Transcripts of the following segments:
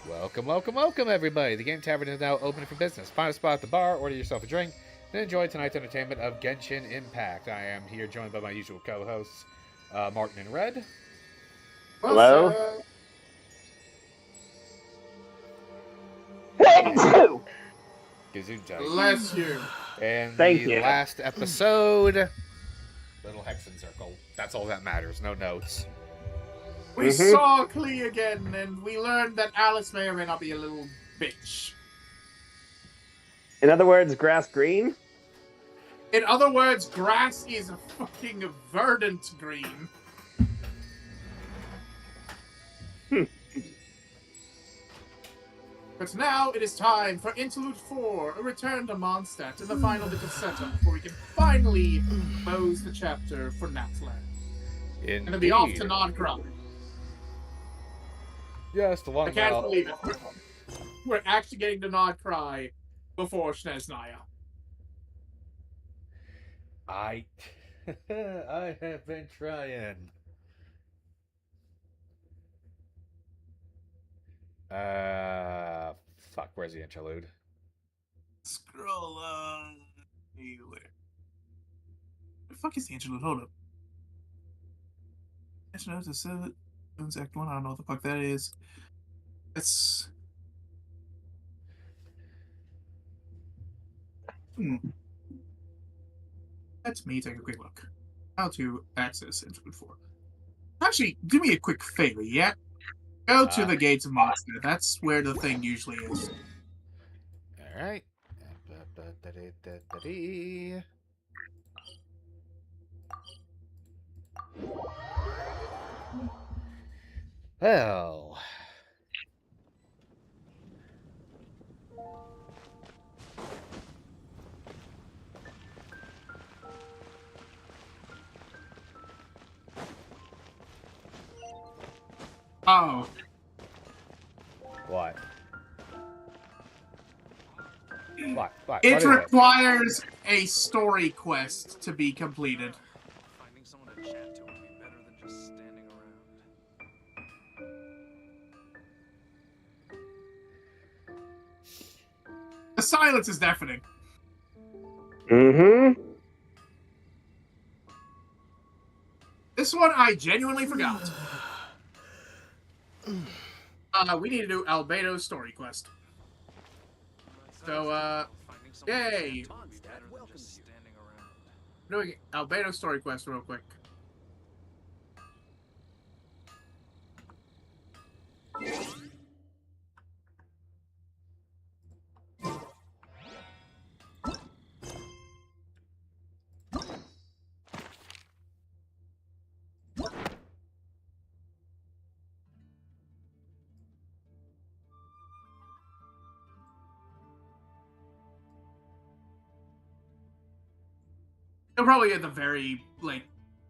Welcome, welcome, welcome, everybody. The Game Tavern is now open for business. Find a spot at the bar, order yourself a drink, and enjoy tonight's entertainment of Genshin Impact. I am here joined by my usual co-hosts, Martin and Red. Hello? Gesundheit. Bless you. And Thank the you. last episode, Little Hexen Circle. That's all that matters. No notes. We saw Klee again, and we learned that Alice may or may not be a little bitch. In other words, grass green? In other words, grass is fucking verdant green. But now it is time for Interlude 4, a return to Mondstadt, and the final bit of setup before we can finally close the chapter for Natlan. And then be off to Nodcrow. Yes, the one. I can't believe it. We're actually getting to Nodcry before Sneznaya. I have been trying. Fuck, where's the interlude? Scroll anywhere. The fuck is the interlude? Hold up. Interlude is Act 1. I don't know what the fuck that is. It's Let me take a quick look. How to access Interlude 4. Actually, do me a quick favor, yeah? Go to the Gates of Mondstadt. That's where the thing usually is. Alright. Well. Oh. What? What? It What is requires a story quest to be completed. Finding someone to chat to would be better than just standing around. The silence is deafening. This one I genuinely forgot. We need to do Albedo's story quest. So, yay! Doing Albedo's story quest real quick. They're probably at the very,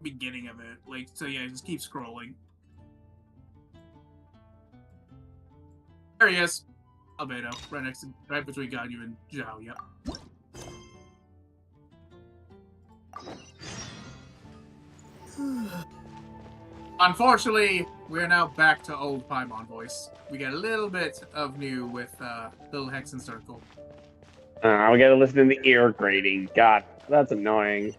beginning of it. So yeah, just keep scrolling. There he is. Albedo. Right between Ganyu and Zhao, yep. Unfortunately, we're now back to old Paimon voice. We get a little bit of new with Little Hexen Circle. We gotta listen to the ear grating. God, that's annoying.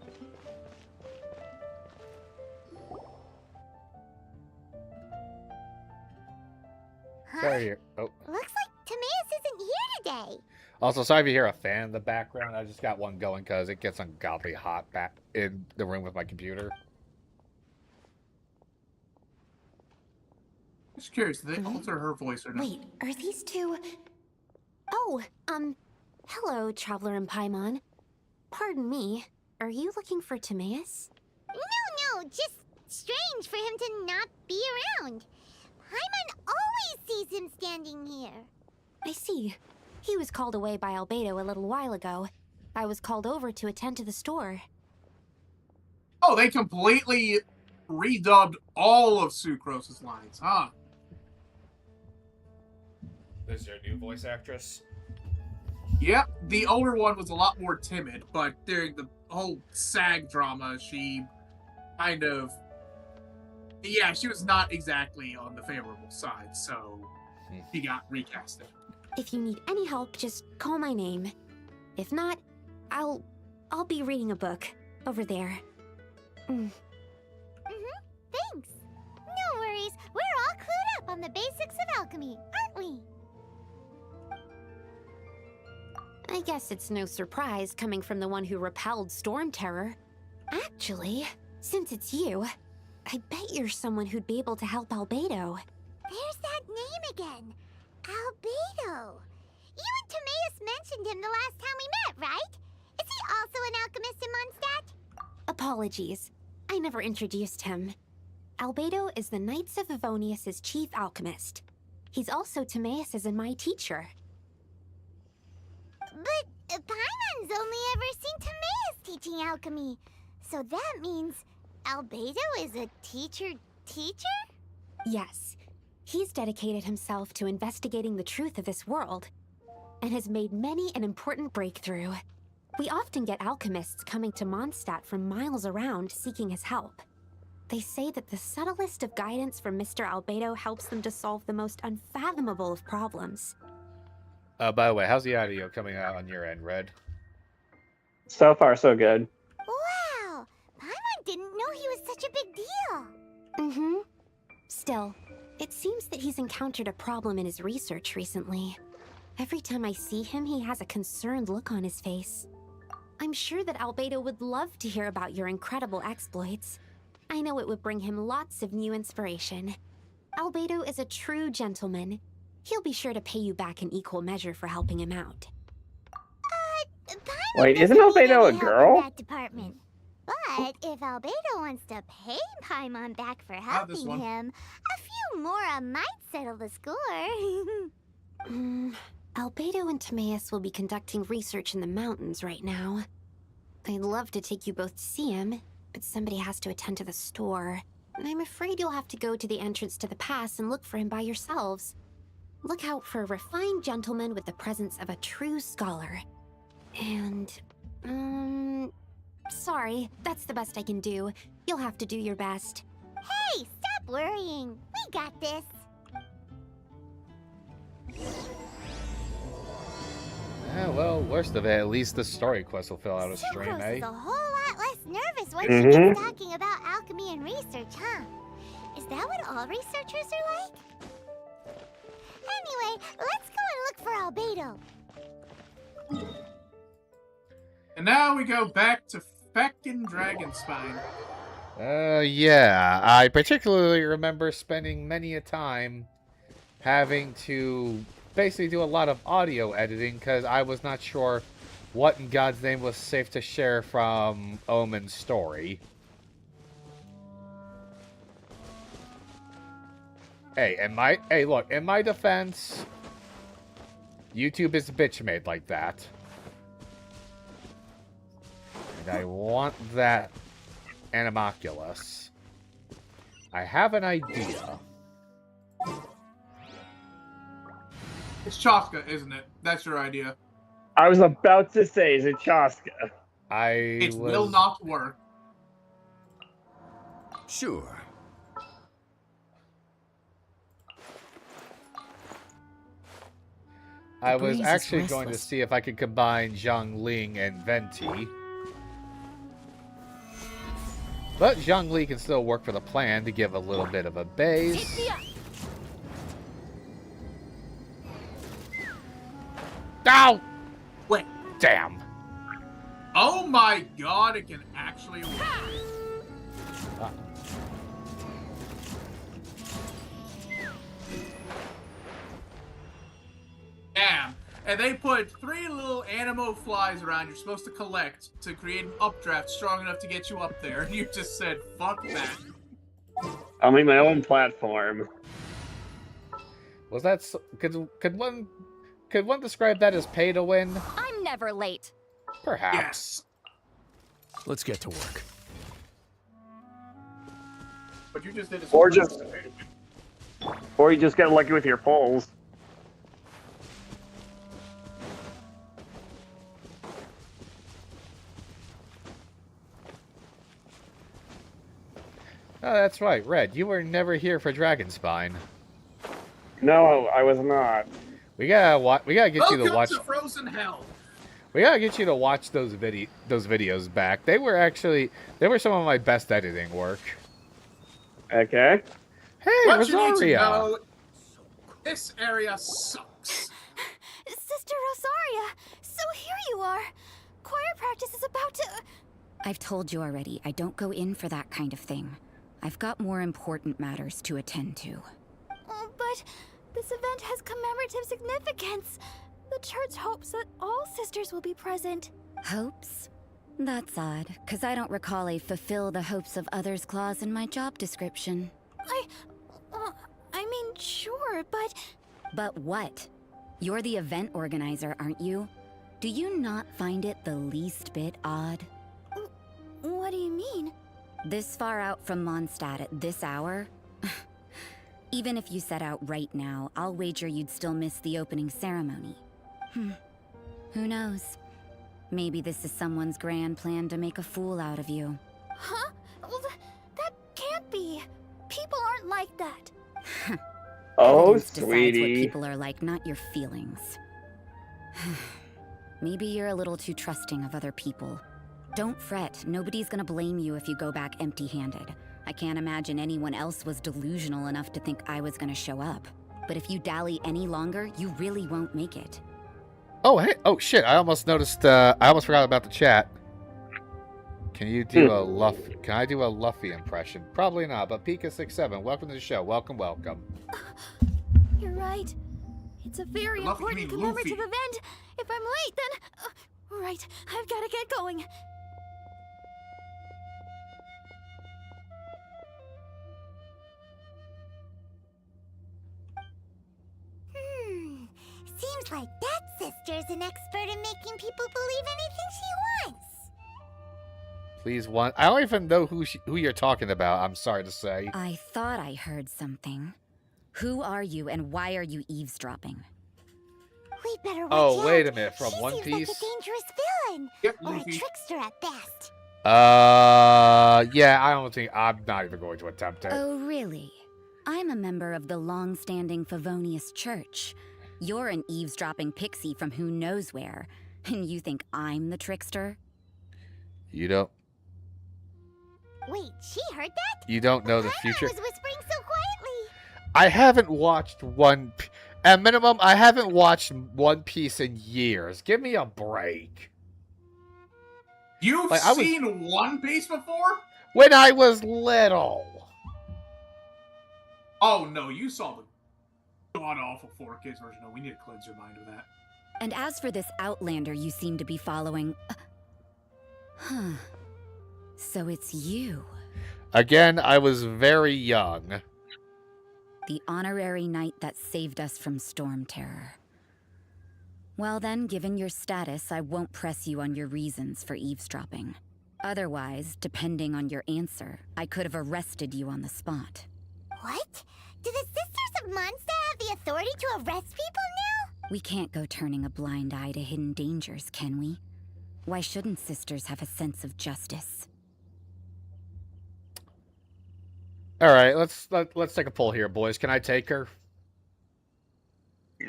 Sorry. Oh. Looks like Timaeus isn't here today. Also, sorry if you hear a fan in the background. I just got one going because it gets ungodly hot back in the room with my computer. Just curious, did they alter her voice or not? Wait, are these two... Oh, hello, Traveler and Paimon. Pardon me, are you looking for Timaeus? No, just strange for him to not be around. Paimon always sees him standing here. I see. He was called away by Albedo a little while ago. I was called over to attend to the store. Oh, they completely redubbed all of Sucrose's lines, huh? This is your new voice actress? Yep, the older one was a lot more timid, but during the whole SAG drama, she kind of... Yeah, she was not exactly on the favorable side, so... he got recasted. If you need any help, just call my name. If not, I'll be reading a book over there. Thanks. No worries. We're all clued up on the basics of alchemy, aren't we? I guess it's no surprise coming from the one who repelled Storm Terror. Actually, since it's you, I bet you're someone who'd be able to help Albedo. There's that name again. Albedo. You and Timaeus mentioned him the last time we met, right? Is he also an alchemist in Mondstadt? Apologies. I never introduced him. Albedo is the Knights of Avonius' chief alchemist. He's also Timaeus' and my teacher. But Paimon's only ever seen Timaeus teaching alchemy. So that means Albedo is a teacher? Yes. He's dedicated himself to investigating the truth of this world, and has made many an important breakthrough. We often get alchemists coming to Mondstadt from miles around seeking his help. They say that the subtlest of guidance from Mr. Albedo helps them to solve the most unfathomable of problems. By the way, how's the audio coming out on your end, Red? So far, so good. Wow! Paimon didn't know he was such a big deal. Mm-hmm. Still, it seems that he's encountered a problem in his research recently. Every time I see him, he has a concerned look on his face. I'm sure that Albedo would love to hear about your incredible exploits. I know it would bring him lots of new inspiration. Albedo is a true gentleman. He'll be sure to pay you back in equal measure for helping him out. Paimon Wait, isn't doesn't need Albedo any a help girl? in that department. But if Albedo wants to pay Paimon back for Not this helping one. him, a few more might settle the score. Albedo and Timaeus will be conducting research in the mountains right now. I'd love to take you both to see him, but somebody has to attend to the store. I'm afraid you'll have to go to the entrance to the pass and look for him by yourselves. Look out for a refined gentleman with the presence of a true scholar. And, sorry, that's the best I can do. You'll have to do your best. Hey, stop worrying. We got this. Well, worst of it, at least the story quest will fill out a stream, Sucrose eh? is a whole lot less nervous once Mhm. she gets talking about alchemy and research, huh? Is that what all researchers are like? Anyway, let's go and look for Albedo. And now we go back to feckin' Dragonspine. Yeah. I particularly remember spending many a time having to basically do a lot of audio editing because I was not sure what in God's name was safe to share from Omen's story. Hey, look, in my defense, YouTube is bitch made like that. And I want that Animoculus. I have an idea. It's Chaska, isn't it? That's your idea. I was about to say, is it Chaska? It will not work. Sure. I was breeze is actually going to restless. see if I could combine Zhang Ling and Venti. But Zhang Li can still work for the plan to give a little bit of a base. Ow! Wait. Damn. Oh my god, it can actually work. Damn. And they put 3 little animo flies around you're supposed to collect to create an updraft strong enough to get you up there. And you just said, fuck that. I'll make my own platform. Was that could one describe that as pay to win? I'm never late. Perhaps. Yes. Let's get to work. But you just did it. Or just- Or you just get lucky with your polls. Oh, that's right, Red. You were never here for Dragonspine. No, I was not. We gotta get you to Welcome watch. to Frozen Hell. We gotta get you to watch those videos back. They were some of my best editing work. Okay. Hey, What you need to Rosaria. know, this area sucks. Sister Rosaria, so here you are. Choir practice is about to... I've told you already, I don't go in for that kind of thing. I've got more important matters to attend to. But this event has commemorative significance. The church hopes that all sisters will be present. Hopes? That's odd, because I don't recall a fulfill the hopes of others clause in my job description. I mean, sure, but... But what? You're the event organizer, aren't you? Do you not find it the least bit odd? What do you mean? This far out from Mondstadt at this hour? Even if you set out right now, I'll wager you'd still miss the opening ceremony. Who knows? Maybe this is someone's grand plan to make a fool out of you. Huh? Well, that can't be. People aren't like that. Oh, Evidence decides what sweetie. people are like, not your feelings. Maybe you're a little too trusting of other people. Don't fret, nobody's gonna blame you if you go back empty-handed. I can't imagine anyone else was delusional enough to think I was gonna show up. But if you dally any longer, you really won't make it. Oh, hey. Oh, shit. I almost noticed. I almost forgot about the chat. Can you do a Can I do a Luffy impression? Probably not, but Pika67, welcome to the show. Welcome, welcome. You're right. It's a very Luffy, you important mean commemorative Luffy. event. If I'm late, then... right, I've gotta get going. Seems like that sister's an expert in making people believe anything she wants. Please, one. I don't even know who you're talking about. I'm sorry to say. I thought I heard something. Who are you and why are you eavesdropping? We better watch Oh, out. wait a minute. From She One seems Piece? like a dangerous villain. Yep, Or a Luffy. trickster at best. Yeah, I don't think. I'm not even going to attempt it. Oh, really? I'm a member of the long-standing Favonius Church. You're an eavesdropping pixie from who knows where, and you think I'm the trickster? You don't. Wait, she heard that? You don't know the Paimon future. was whispering so quietly. I haven't watched At minimum, I haven't watched One Piece in years. Give me a break. You've Like, I was- seen One Piece before? When I was little. Oh no, you saw the god-awful 4Kids version. No, we need to cleanse your mind of that. And as for this Outlander you seem to be following... Huh. So it's you. Again, I was very young. The honorary knight that saved us from storm terror. Well then, given your status, I won't press you on your reasons for eavesdropping. Otherwise, depending on your answer, I could have arrested you on the spot. What? Do the Sisters of Mondstadt have the authority to arrest people now? We can't go turning a blind eye to hidden dangers, can we? Why shouldn't sisters have a sense of justice? All right, let's take a poll here, boys. Can I take her?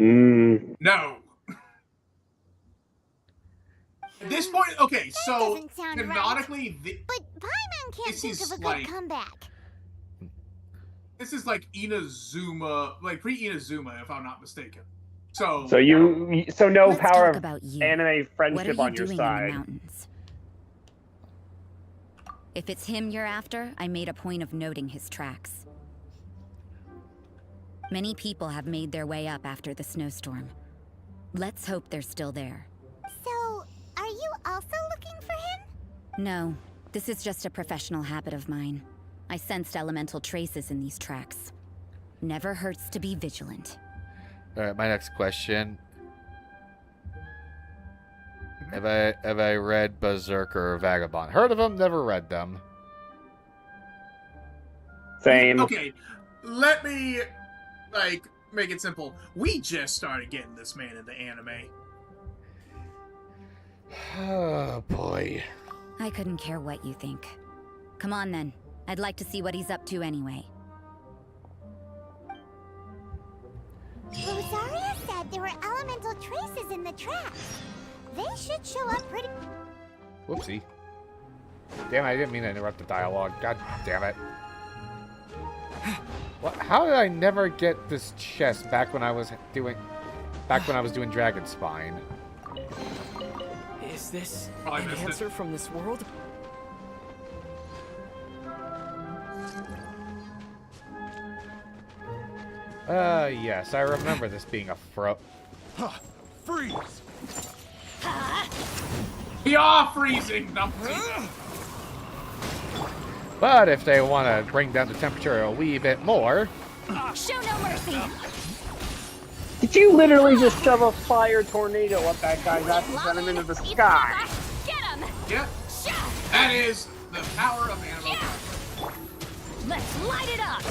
No. At this point, okay, That so doesn't sound right. canonically, But Paimon can't This think is of a like- good comeback. this is like Inazuma, like pre-Inazuma, if I'm not mistaken. So So no Let's power talk of about you. anime What are friendship you on your doing in the side. mountains? If it's him you're after, I made a point of noting his tracks. Many people have made their way up after the snowstorm. Let's hope they're still there. So, are you also looking for him? No, this is just a professional habit of mine. I sensed elemental traces in these tracks. Never hurts to be vigilant. All right, my next question. Have I read Berserker or Vagabond? Heard of them, never read them. Same. okay, let me like make it simple. We just started getting this man into anime. Oh boy. I couldn't care what you think. Come on then. I'd like to see what he's up to anyway. said there were elemental traces in the tracks. They should show up pretty... Whoopsie. Damn, I didn't mean to interrupt the dialogue. God damn it. What? How did I never get this chest back when I was doing Dragon Spine? Is this I an missed answer it. from this world? Yes, I remember this being a Freeze! We are freezing, Numpty. But if they want to bring down the temperature a wee bit more... Show no mercy. Did you literally just shove a fire tornado up that guy's ass and send him into the sky? Get him. Yep. That is the power of animal. Let's light it up.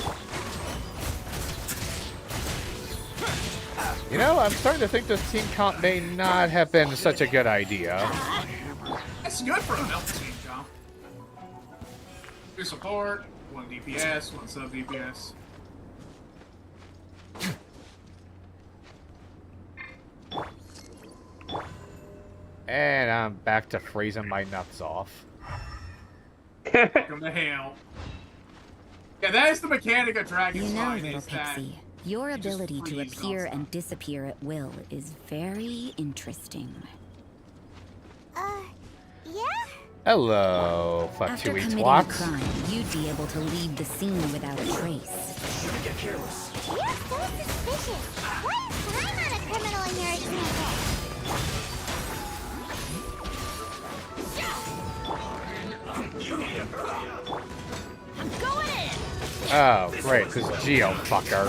You know, I'm starting to think this team comp may not have been such a good idea. That's good for a health team, John. 2 support, 1 DPS, 1 sub DPS. And I'm back to freezing my nuts off. Welcome to hell. Yeah, that is the mechanic of Dragon You know, Spine, little is that pixie, your just ability to freeze appear nonstop. and disappear at will is very interesting. Yeah? Hello, After Fatui committing a Twats. crime, you'd be able to leave the scene without a trace. You're so suspicious. What is crime on a criminal in your example? I'm going in. Oh, great, this Geo fucker.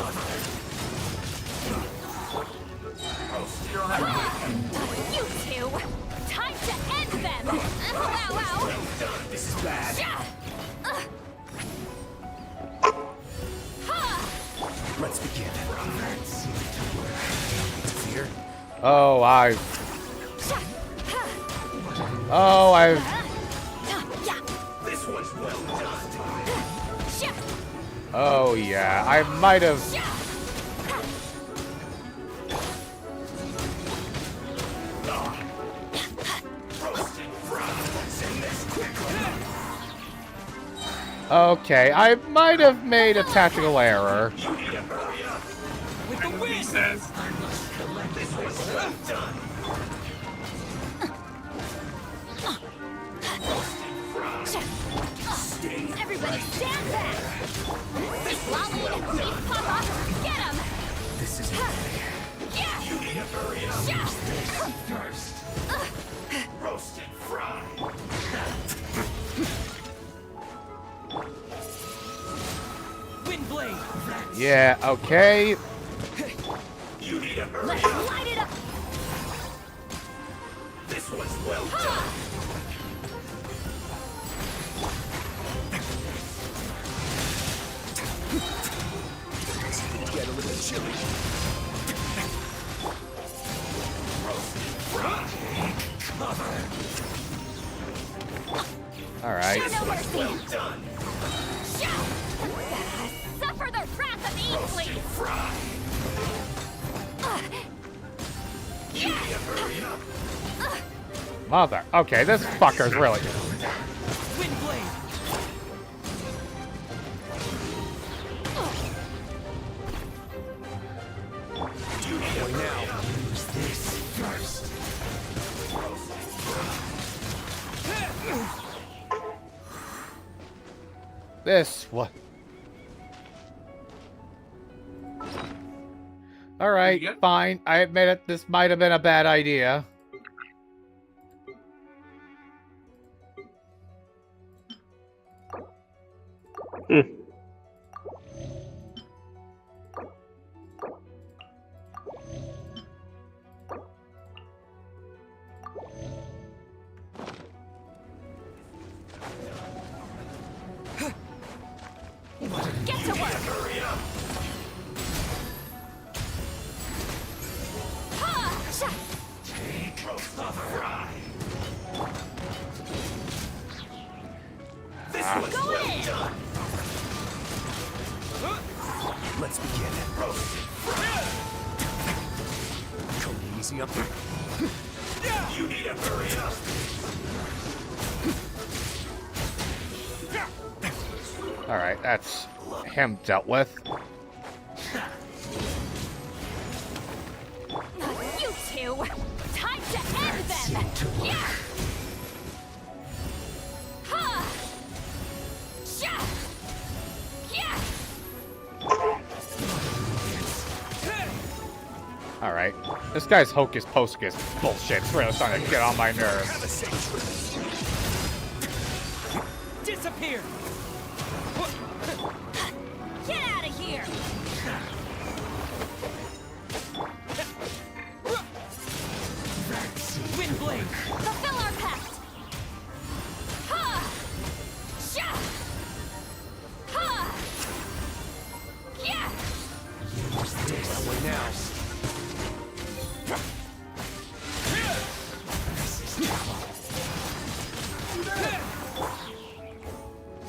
You two. Time to end them. Ow, ow. This is bad. Let's begin. Fear? Oh, I've... This one's well done. Oh, yeah, I might have... Okay, I might have made a tactical error. With the he wind! says. This one's well done. Everybody stand back. Lolly, please pop up. Get him. This is Yeah. You need to hurry up. First. Roast and fry. Windblade! Yeah, okay. You need to hurry Let's up. light it up. This one's well done. Get a little chilly. Alright. Show no mercy. Well done. Suffer the wrath of Easley. Fry. You need to hurry up. Mother. Okay, this fucker's really... Windblade! You need to now. Use this first. This what? Alright, You good? fine. I admit it, this might have been a bad idea. Get to work. Hurry up. Ha! Sha! Take Easy up there. You need to hurry up. Alright, that's him dealt with. You two! Time to end them! Yeah! Ha! Sha! Yeah! Alright. This guy's hocus pocus bullshit. It's really starting to get on my nerves. Disappear! Get out of here! Wind blade! Fulfill our pact! Ha! Sha! Ha! Yeah! That way now.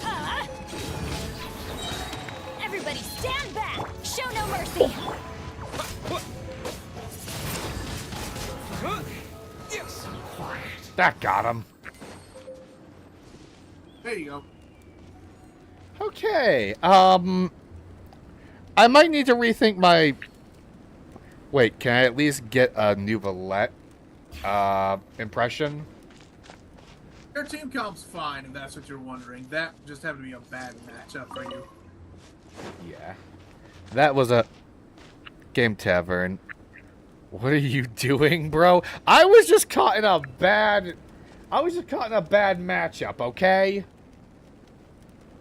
Huh? Everybody stand back! Show no mercy! Yes! That got him. There you go. Okay, I might need to rethink my... Wait, can I at least get a new Valette, impression? Your team comp's fine, if that's what you're wondering. That just happened to be a bad matchup for you. Yeah. That was a... Game Tavern. What are you doing, bro? I was just caught in a bad matchup, okay?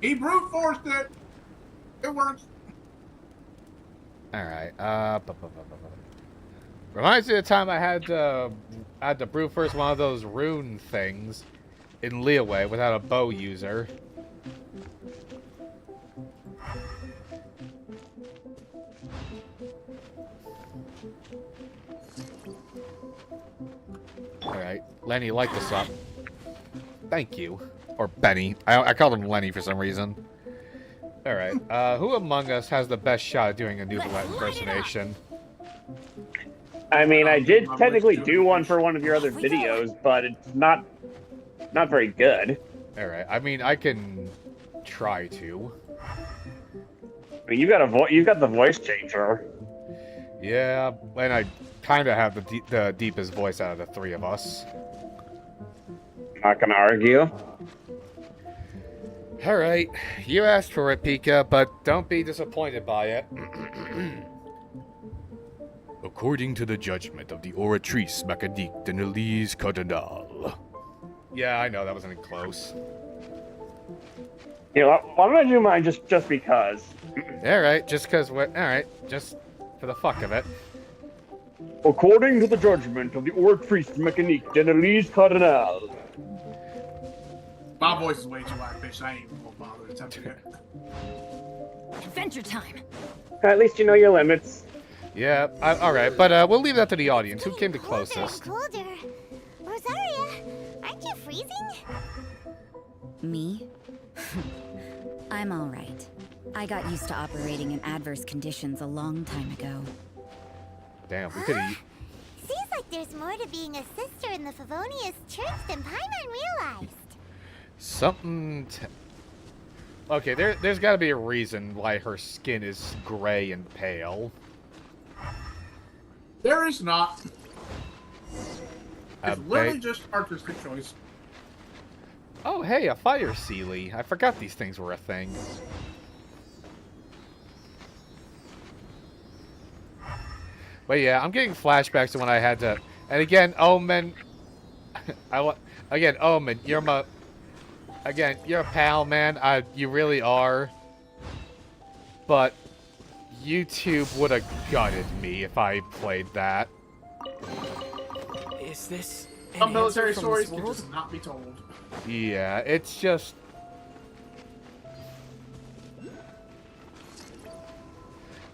He brute forced it. It worked. Alright, reminds me of the time I had to brute force one of those rune things in Leeway without a bow user. Alright, Lenny, light this up. Thank you. Or Benny. I called him Lenny for some reason. Alright, who among us has the best shot at doing a new Valette impersonation? I mean, I did technically do one for one of your other videos, but it's not very good. Alright, I mean, I can try to. I mean, you've got the voice changer. Yeah, and I kind of have the deepest voice out of the three of us. Not gonna argue. Alright, you asked for it, Pika, but don't be disappointed by it. According to the judgment of the Oratrice Macadique de Nelise Cardinal. Yeah, I know, that wasn't close. You know, why don't I do mine just because? Alright, just because we're... Alright, just for the fuck of it. According to the judgment of the Oratrice Mécanique de Nelise Cardinal. My voice is way too high pitched. I ain't even gonna bother attempting it. Adventure time! At least you know your limits. Yeah, alright, but we'll leave that to the audience. Who came the closest? Colder. Rosaria, aren't you freezing? Me? I'm alright. I got used to operating in adverse conditions a long time ago. Damn, we could eat. Seems like there's more to being a sister in the Favonius Church than Paimon realized. Something... Okay, there's got to be a reason why her skin is gray and pale. There is not. It's literally bet- just artistic choice. Oh, hey, a fire Sealy. I forgot these things were a thing. But yeah, I'm getting flashbacks to when I had to... And again, Omen... Again, Omen, you're my... Again, you're a pal, man. You really are. But YouTube would have gutted me if I played that. Is this Some an military answer from this stories can world? just not be told. Yeah, it's just...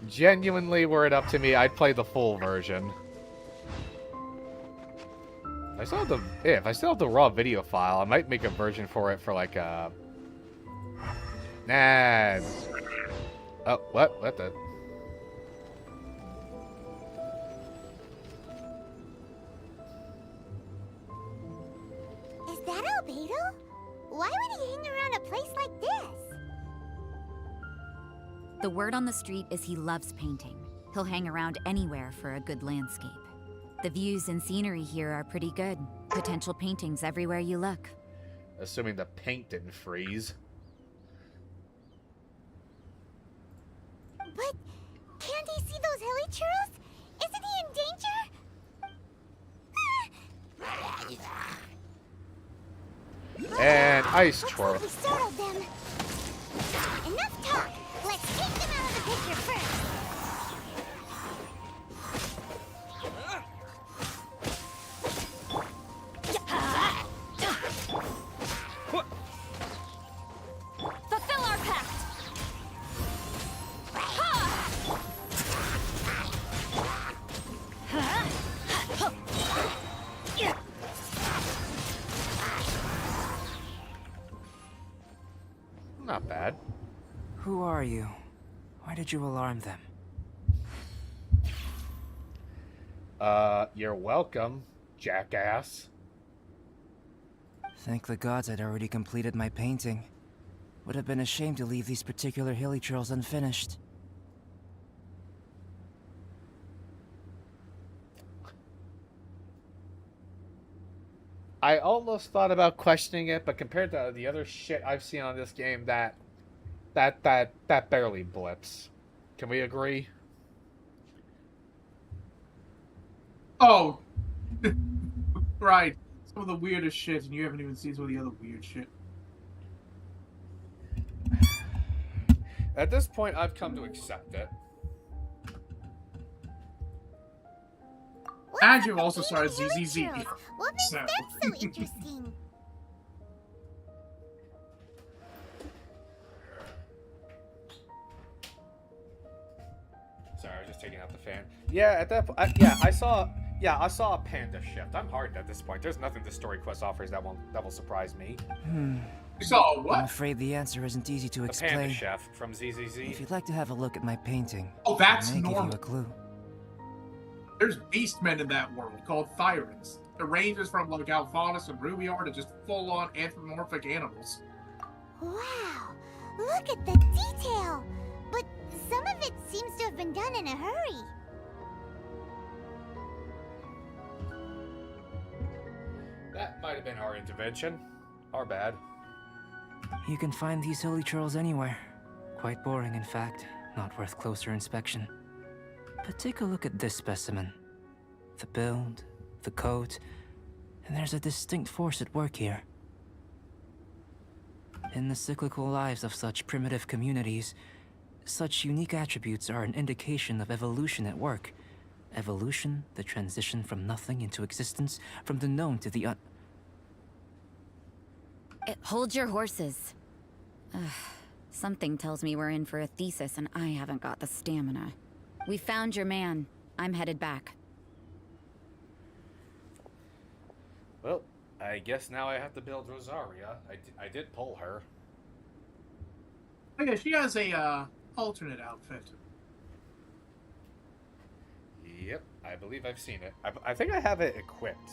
Genuinely, were it up to me, I'd play the full version. If I still have the raw video file, I might make a version for it for like a... Nah. Oh, what? What the... that Albedo? Why would he hang around a place like this? The word on the street is he loves painting. He'll hang around anywhere for a good landscape. The views and scenery here are pretty good. Potential paintings everywhere you look. Assuming the paint didn't freeze. But can't he see those hilly churros? Isn't he in danger? And ice Looks twirl. like we startled them. Enough talk. Let's take them out of the picture first. Fulfill our pact! Not bad. Who are you? Why did you alarm them? You're welcome, jackass. Thank the gods I'd already completed my painting. Would have been a shame to leave these particular hilly trails unfinished. I almost thought about questioning it, but compared to the other shit I've seen on this game, that barely blips. Can we agree? Oh, right. Some of the weirdest shit, and you haven't even seen some of the other weird shit. At this point, I've come to accept it. And you've also started ZZZ. What makes So. them so interesting? Sorry, I was just taking out the fan. Yeah, at that point, I saw a panda shift. I'm hardened at this point. There's nothing the story quest offers that will surprise me. You saw I'm what? afraid the answer isn't easy to The panda explain. chef from If ZZZ. you'd like to have a look at my painting, Oh, that's I may give you normal. a clue. There's beastmen in that world called Thavrans. It ranges from like Alphonsus and Rubiar to just full-on anthropomorphic animals. Wow, look at the detail! But some of it seems to have been done in a hurry. That might have been our intervention. Our bad. You can find these hilly trails anywhere. Quite boring, in fact. Not worth closer inspection. But take a look at this specimen. The build, the coat, and there's a distinct force at work here. In the cyclical lives of such primitive communities, such unique attributes are an indication of evolution at work. Evolution, the transition from nothing into existence, from the known to the Hold your horses. Ugh, something tells me we're in for a thesis and I haven't got the stamina. We found your man. I'm headed back. Well, I guess now I have to build Rosaria. I did pull her. Oh yeah, she has a alternate outfit. Yep, I believe I've seen it. I think I have it equipped.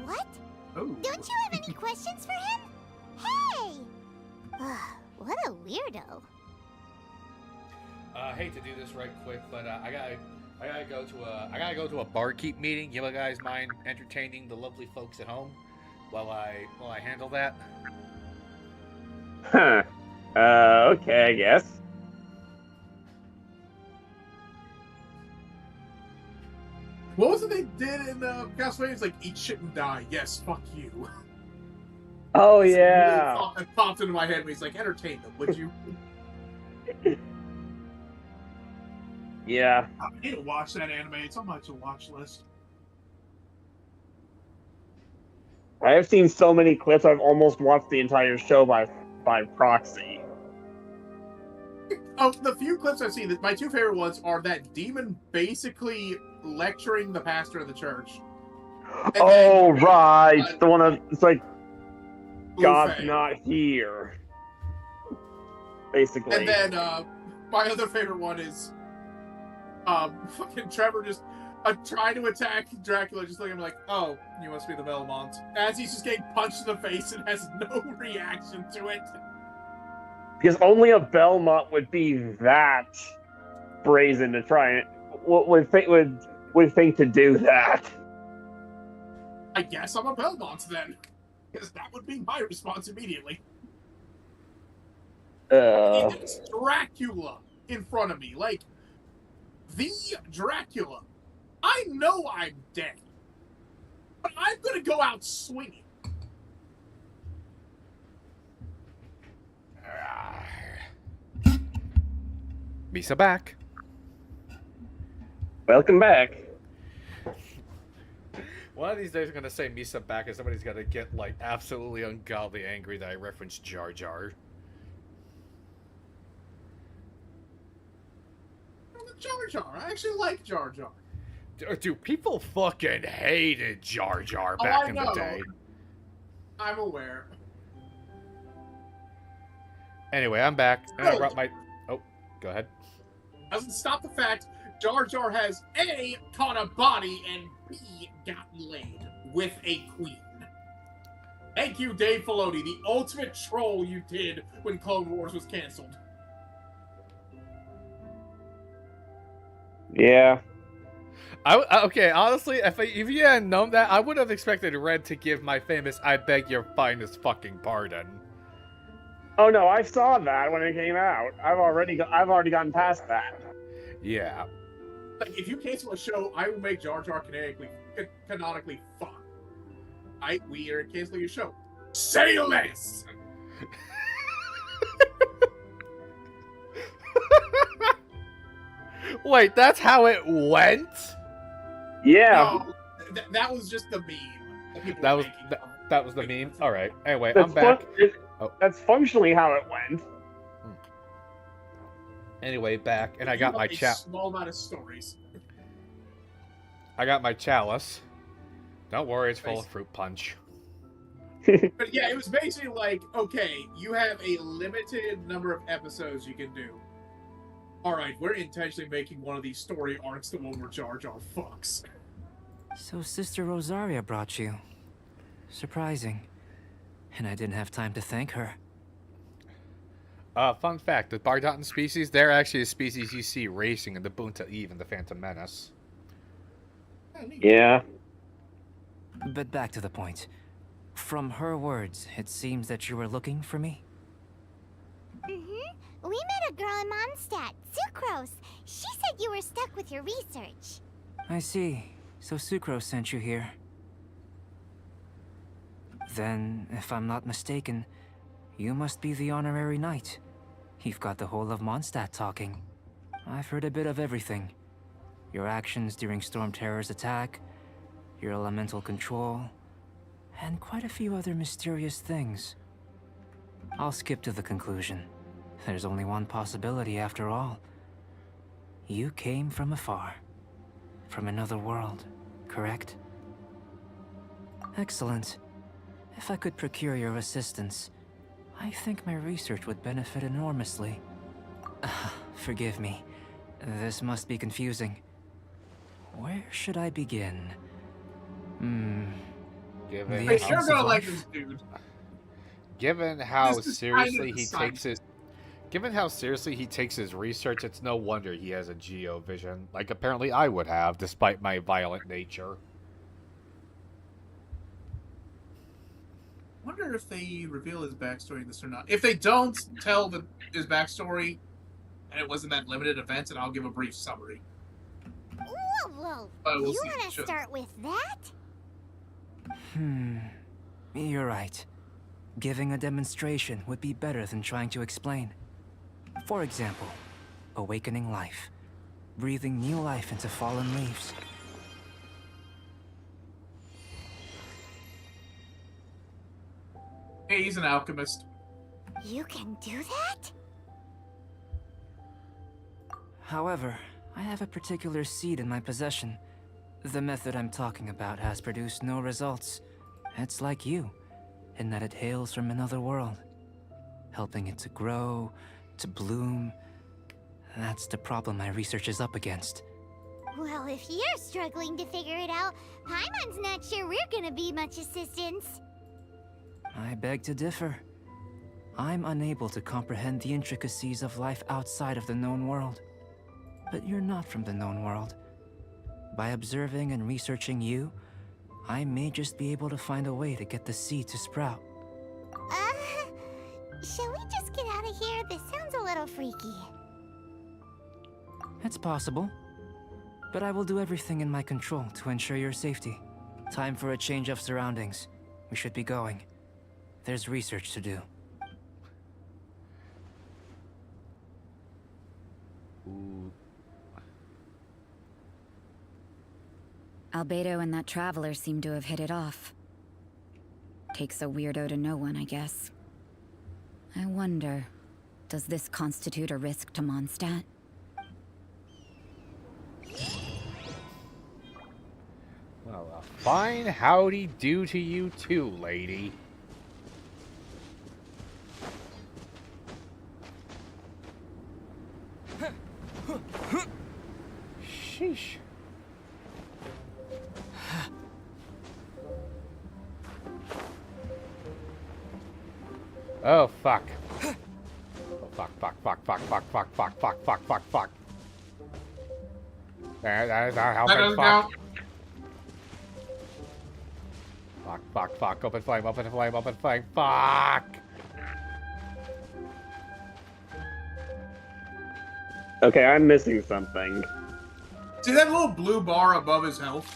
What? Ooh. Don't you have any questions for him? Hey! What a weirdo. I hate to do this right quick, but I gotta go to a barkeep meeting. You guys mind entertaining the lovely folks at home while I handle that? Huh. Okay, I guess. What was it they did in Castlevania? It's like, eat shit and die. Yes, fuck you. Oh, yeah. It popped into my head when he's like, entertain them, would you? Yeah. I need to watch that anime. It's on my to-watch list. I have seen so many clips, I've almost watched the entire show by proxy. Oh, the few clips I've seen, my two favorite ones are that demon basically lecturing the pastor of the church. And Oh, then, right. The one that, it's like, God's Buffet. not here. Basically. And then my other favorite one is fucking Trevor just trying to attack Dracula, just looking at him like, oh, you must be the Belmont. As he's just getting punched in the face and has no reaction to it. Because only a Belmont would be that brazen to try it. Would think to do that. I guess I'm a Belmont then. Because that would be my response immediately. It's Dracula in front of me. Like, the Dracula. I know I'm dead. But I'm gonna go out swinging. Misa back. Welcome back. One of these days I'm going to say Misa back and somebody's going to get, like, absolutely ungodly angry that I referenced Jar Jar. Jar Jar. I actually like Jar Jar. Dude, people fucking hated Jar Jar back in the day. I'm aware. Anyway, I'm back. And I brought my... Oh, go ahead. Doesn't stop the fact Jar Jar has A, caught a body, and B, gotten laid with a queen. Thank you, Dave Filoni, the ultimate troll you did when Clone Wars was canceled. Yeah. Okay, honestly, if you hadn't known that, I would have expected Red to give my famous "I beg your finest fucking pardon." Oh no, I saw that when it came out. I've already gotten past that. Yeah. Like, if you cancel a show, I will make Jar Jar canonically fun. We are canceling your show. Say less! Wait, that's how it went? Yeah. No, that was just the meme. That was the meme? Alright, anyway, I'm back. That's functionally how it went. Anyway, back, and I got my small amount of stories. I got my chalice. Don't worry, it's full of fruit punch. But yeah, it was basically like, okay, you have a limited number of episodes you can do. Alright, we're intentionally making one of these story arcs the one where Jar Jar fucks. So Sister Rosaria brought you. Surprising. And I didn't have time to thank her. Fun fact, the Bardotan species, they're actually a species you see racing in the Boonta Eve and the Phantom Menace. Yeah. But back to the point. From her words, it seems that you were looking for me? Mm-hmm. We met a girl in Mondstadt, Sucrose. She said you were stuck with your research. I see. So Sucrose sent you here. Then, if I'm not mistaken, you must be the honorary knight. You've got the whole of Mondstadt talking. I've heard a bit of everything. Your actions during Storm Terror's attack, your elemental control, and quite a few other mysterious things. I'll skip to the conclusion. There's only one possibility after all. You came from afar. From another world, correct? Excellent. If I could procure your assistance, I think my research would benefit enormously. Forgive me. This must be confusing. Where should I begin? Given You're gonna like this dude. Given how seriously he takes his... Given how seriously he takes his research, it's no wonder he has a geo vision. Like, apparently I would have, despite my violent nature. I wonder if they reveal his backstory in this or not. If they don't tell his backstory, and it wasn't that limited event, and I'll give a brief summary. Whoa. We'll you want to start with that? You're right. Giving a demonstration would be better than trying to explain. For example, awakening life. Breathing new life into fallen leaves. Hey, he's an alchemist. You can do that? However, I have a particular seed in my possession. The method I'm talking about has produced no results. It's like you, in that it hails from another world. Helping it to grow, to bloom. That's the problem my research is up against. Well, if you're struggling to figure it out, Paimon's not sure we're gonna be much assistance. I beg to differ. I'm unable to comprehend the intricacies of life outside of the known world. But you're not from the known world. By observing and researching you, I may just be able to find a way to get the seed to sprout. Shall we just get out of here? This sounds a little freaky. It's possible. But I will do everything in my control to ensure your safety. Time for a change of surroundings. We should be going. There's research to do. Ooh. Albedo and that traveler seem to have hit it off. Takes a weirdo to know one, I guess. I wonder, does this constitute a risk to Mondstadt? Well, a fine howdy do to you too, lady. Sheesh. Oh, fuck. Oh, fuck. That is not helping. That doesn't Fuck. count. Fuck. Open flame. Fuck. Okay, I'm missing something. See that little blue bar above his health?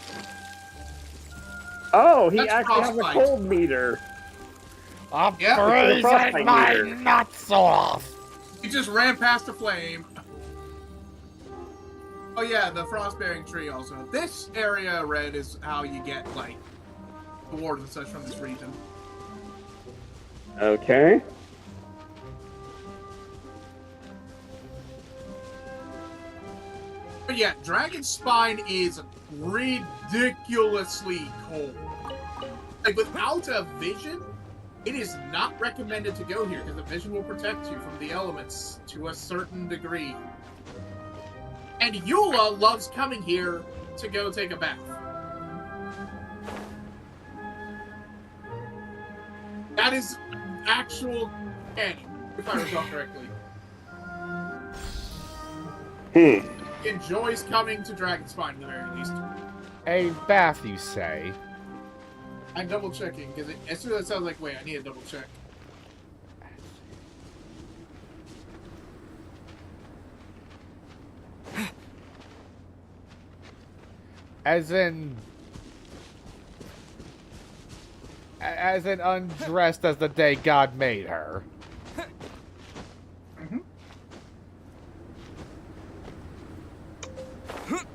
Oh, he That's actually has a frostbite. cold meter. I'm Yeah, it's a frostbite freezing my meter. nuts off. He just ran past the flame. Oh yeah, the frost-bearing tree also. This area, Red, is how you get, like, awards and such from this region. Okay. But yeah, Dragon Spine is ridiculously cold. Like, without a vision, it is not recommended to go here, because the vision will protect you from the elements to a certain degree. And Eula loves coming here to go take a bath. That is actual canon, if I recall correctly. He enjoys coming to Dragonspine at the very least. A bath, you say? I'm double checking because as soon as it sounds like, wait, I need to double check. As in undressed as the day God made her.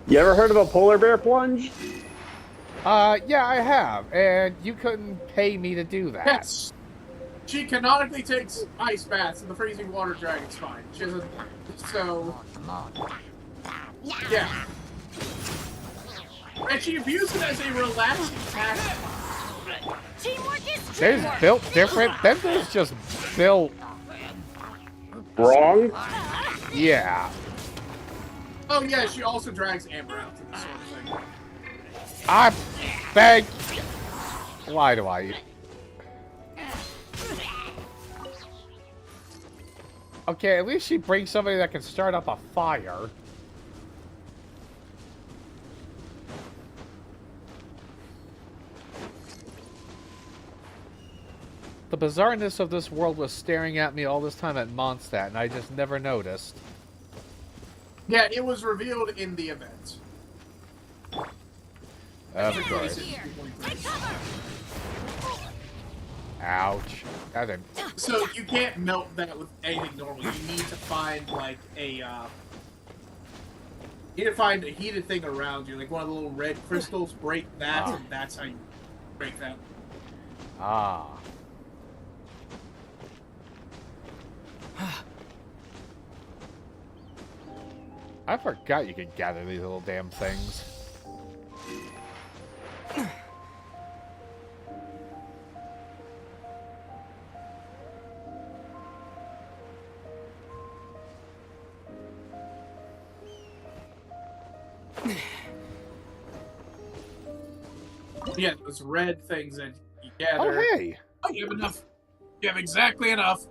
You ever heard of a polar bear plunge? Yeah, I have, and you couldn't pay me to do that. Yes! She canonically takes ice baths in the freezing water Dragonspine. She doesn't. So. Yeah. And she views it as a relaxing pastime. Teamwork is There's built different. Then there's just built. Wrong? Yeah. Oh yeah, she also drags Amber out to this sort of thing. I beg. Why do I? Okay, at least she brings somebody that can start up a fire. The bizarreness of this world was staring at me all this time at Mondstadt, and I just never noticed. Yeah, it was revealed in the event. Of course. Ouch. That didn't... So you can't melt that with anything normal. You need to find like a you need to find a heated thing around you, like one of the little red crystals. Break that, and that's how you break that. Ah. I forgot you could gather these little damn things. Yeah, those red things that you gather. Oh, hey! Oh, you have enough. You have exactly enough.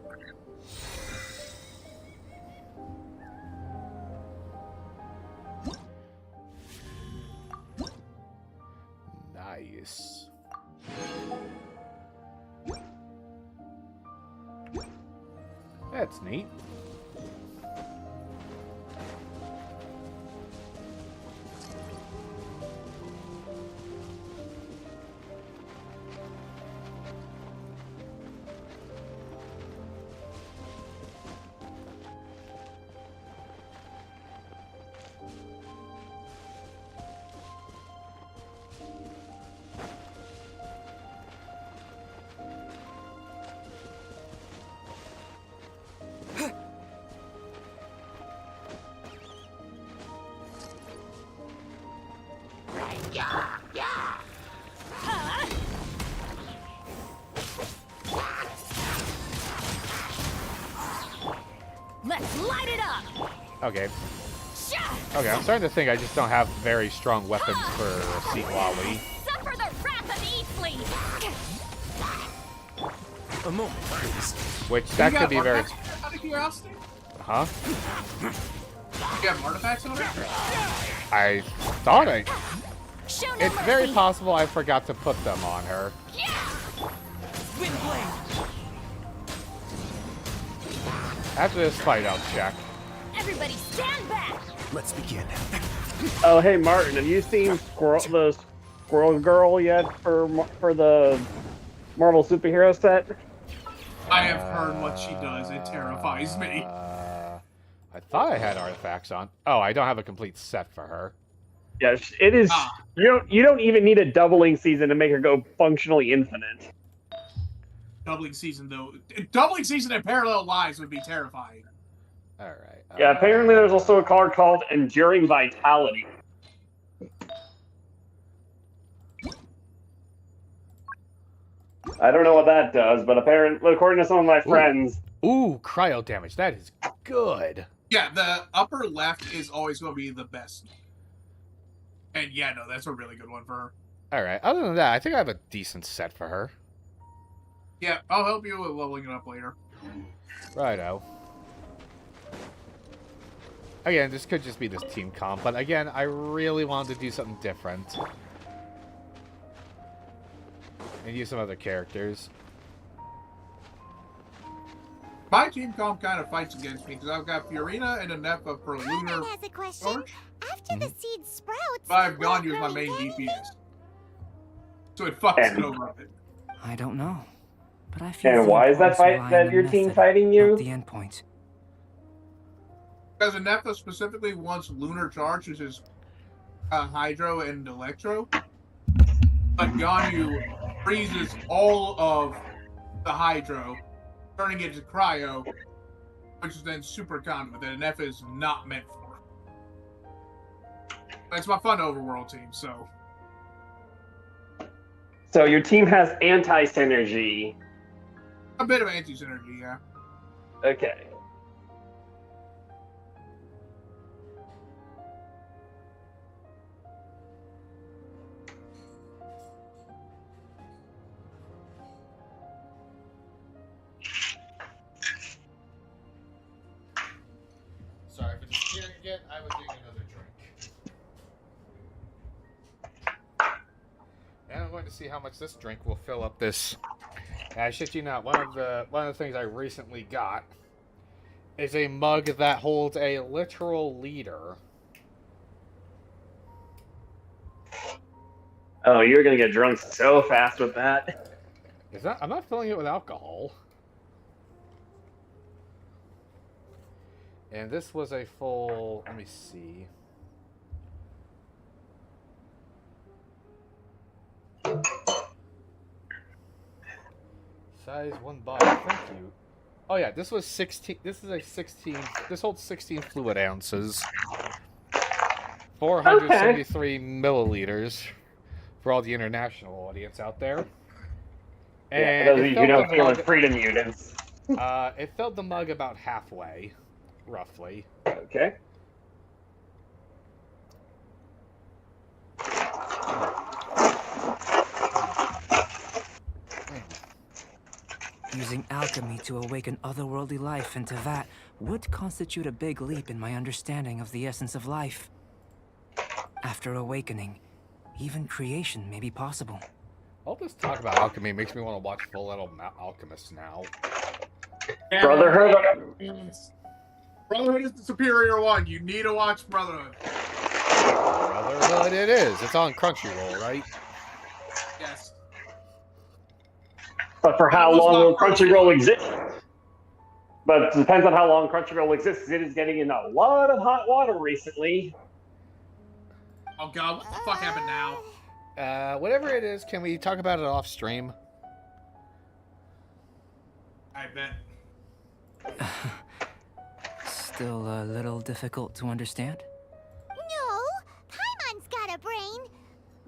Nice. That's neat. Let's light it up! Okay. Okay, I'm starting to think I just don't have very strong weapons for Seatwali. Suffer the wrath of Eastleaf! A moment, please. Which, that could be very... Artifacts out of curiosity? Huh? You have artifacts over there? I thought I... Show no It's very mercy. possible I forgot to put them on her. Windblade. After this fight, I'll check. Everybody stand back! Let's begin. Oh, hey Martin, have you seen the Squirrel Girl yet for the Marvel superhero set? I have heard what she does. It terrifies me. I thought I had artifacts on. Oh, I don't have a complete set for her. Yes, it is. You don't even need a doubling season to make her go functionally infinite. Doubling season, though. Doubling season in parallel lives would be terrifying. All right. Yeah, apparently there's also a card called Enduring Vitality. I don't know what that does, but apparently, according to some of my friends, Ooh, cryo damage. That is good. Yeah, the upper left is always going to be the best. And yeah, no, that's a really good one for her. All right. Other than that, I think I have a decent set for her. Yeah, I'll help you with leveling it up later. Righto. Again, this could just be this team comp, but again, I really wanted to do something different. And use some other characters. My team comp kind of fights against me because I've got Fiorina and a Nepha for Herman Lunar. has a question. Charge. After the seed sprouts, But I've will gone it use my grow main again? DPS. So it fucks it over a bit. I don't know. But I feel and the why is that importance fight lie that in the your team method, fighting not you? the endpoint. Because Nepha specifically wants Lunar Charge, which is Hydro and Electro. But Ganyu freezes all of the Hydro, turning it to Cryo, which is then Super Conduit that Nepha is not meant for. But it's my fun overworld team, so... So your team has anti-synergy. A bit of anti-synergy, yeah. Okay. Sorry for disappearing again. I was doing another drink. And I'm going to see how much this drink will fill up this. And I shit you not, one of the things I recently got is a mug that holds a literal liter. Oh, you're gonna get drunk so fast with that. Is that? I'm not filling it with alcohol. And this was a full. Let me see. Size 1 bottle. Thank you. Oh yeah, this was 16. This is a 16. This holds 16 fluid ounces. 473 milliliters for all the international audience out there. Yeah, for those of you who know feeling freedom units. It filled the mug about halfway, roughly. Okay. using alchemy to awaken otherworldly life into that would constitute a big leap in my understanding of the essence of life. After awakening, even creation may be possible. All this talk about alchemy makes me want to watch Full Metal Alchemist now. Brotherhood. Brotherhood is the superior one. You need to watch Brotherhood. Brotherhood it is. It's on Crunchyroll, right? Yes. But for how That was long my will first Crunchyroll one. exist? But it depends on how long Crunchyroll exists. It is getting in a lot of hot water recently. Oh god, what the fuck happened now? Whatever it is, can we talk about it off stream? I bet. Still a little difficult to understand? No, Paimon's got a brain.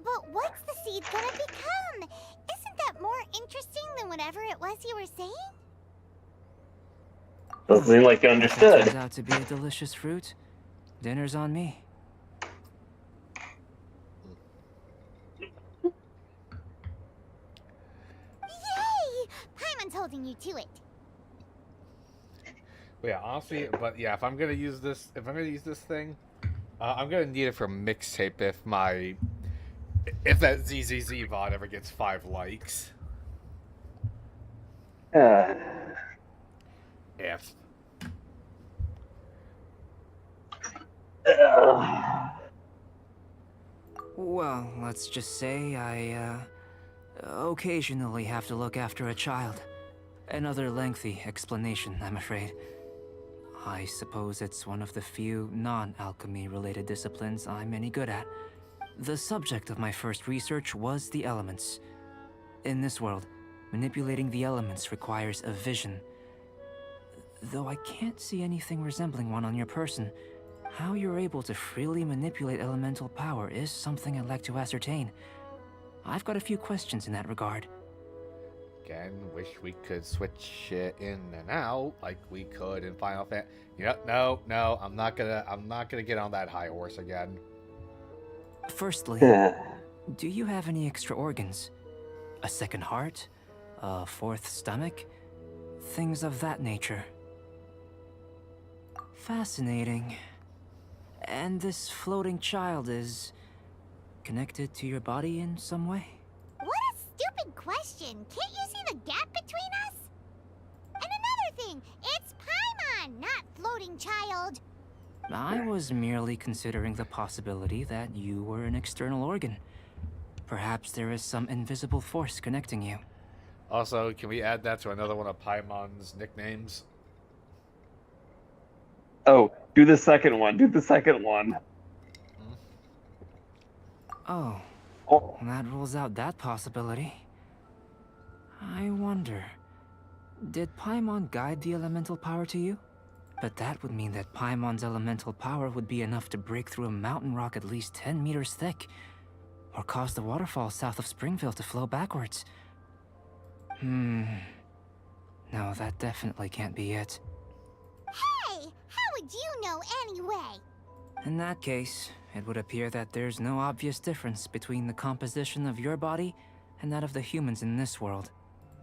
But what's the seed gonna become? Isn't that more interesting than whatever it was you were saying? Doesn't seem like you If it understood. turns out to be a delicious fruit, dinner's on me. Yay! Paimon's holding you to it. But yeah, honestly, but yeah, if I'm gonna use this thing, I'm gonna need it for mixtape if that ZZZ VOD ever gets 5 likes. If. Well, let's just say I, occasionally have to look after a child. Another lengthy explanation, I'm afraid. I suppose it's one of the few non-alchemy related disciplines I'm any good at. The subject of my first research was the elements. In this world, manipulating the elements requires a vision. Though I can't see anything resembling one on your person, how you're able to freely manipulate elemental power is something I'd like to ascertain. I've got a few questions in that regard. Again, wish we could switch it in and out like we could in Final Fantasy. No, I'm not gonna get on that high horse again. Firstly, do you have any extra organs? A second heart? A fourth stomach? Things of that nature. Fascinating. And this floating child is connected to your body in some way? What a stupid question. Can't you see the gap between us? And another thing, it's Paimon, not floating child. I was merely considering the possibility that you were an external organ. Perhaps there is some invisible force connecting you. Also, can we add that to another one of Paimon's nicknames? Oh, do the second one. Do the second one. Oh, Oh, that rules out that possibility. I wonder, did Paimon guide the elemental power to you? But that would mean that Paimon's elemental power would be enough to break through a mountain rock at least 10 meters thick, or cause the waterfall south of Springfield to flow backwards. No, that definitely can't be it. Hey, how would you know anyway? In that case, it would appear that there's no obvious difference between the composition of your body and that of the humans in this world.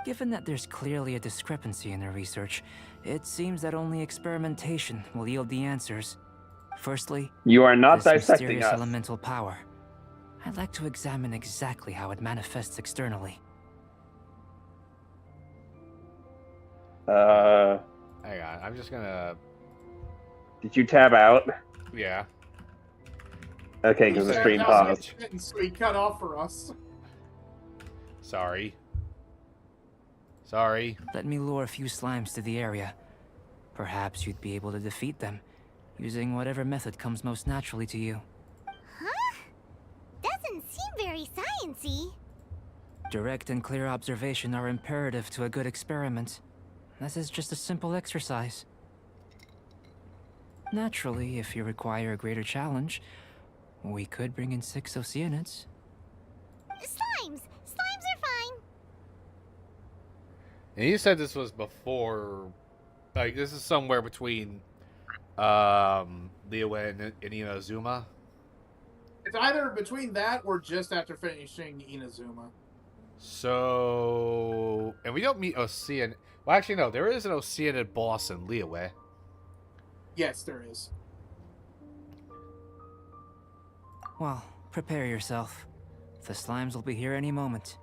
Given that there's clearly a discrepancy in their research, it seems that only experimentation will yield the answers. Firstly, you are not this dissecting mysterious us. elemental power. I'd like to examine exactly how it manifests externally. Hang on, I'm just gonna... Did you tab out? Yeah. Okay, because the stream paused. So he cut off for us. Sorry. Let me lure a few slimes to the area. Perhaps you'd be able to defeat them, using whatever method comes most naturally to you. Huh? Doesn't seem very sciencey. Direct and clear observation are imperative to a good experiment. This is just a simple exercise. Naturally, if you require a greater challenge, we could bring in 6 Oceanids. Slimes! Slimes are fine. And you said this was before... Like, this is somewhere between... Liyue and Inazuma? It's either between that or just after finishing Inazuma. So... And we don't meet Ocean... Well, actually, no. There is an Oceanid boss in Liyue. Yes, there is. Well, prepare yourself. The slimes will be here any moment.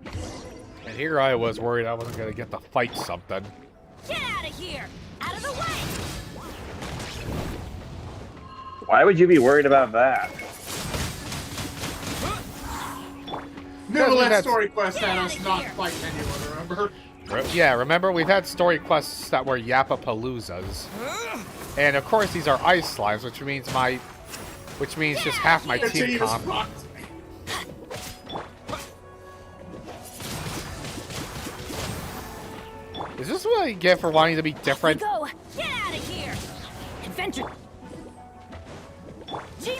And here I was worried I wasn't going to get to fight something. Get out of here! Out of the way! Why would you be worried about that? Nevertheless, that's- story quest had us not fight anyone, remember? Yeah, remember, we've had story quests that were Yapapaloozas. And of course, these are ice slimes, which means just half my Your team team is comp. fucked. Is this what I get for wanting to be different? Go! Get out of here! Adventure!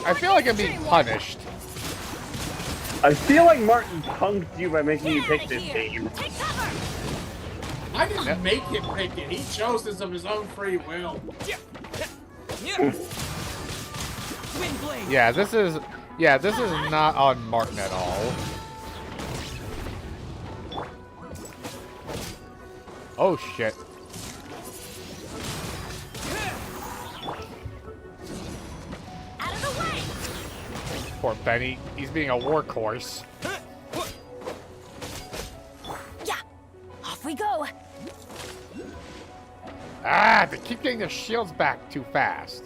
I feel like I'm being punished. I feel like Martin punked you by making you pick this game. Take cover! I didn't make him pick it. He chose this of his own free will. Yeah, this is not on Martin at all. Oh shit. Out of the way! Poor Benny. He's being a workhorse. Yeah! Off we go! Ah, they keep getting their shields back too fast.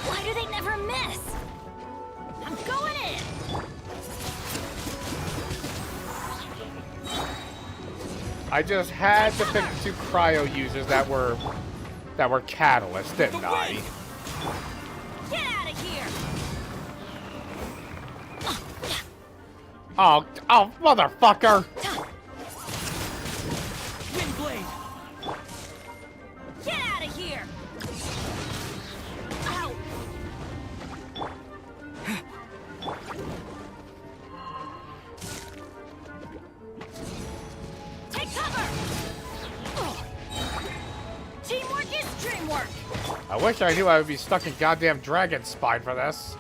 Why do they never miss? I'm going in! I just had to pick the two cryo users that were catalysts, didn't I? Get out of here! Oh, motherfucker! Windblade! Get out of here! Ow! Take cover! Teamwork is dreamwork! I wish I knew I would be stuck in goddamn dragon spine for this.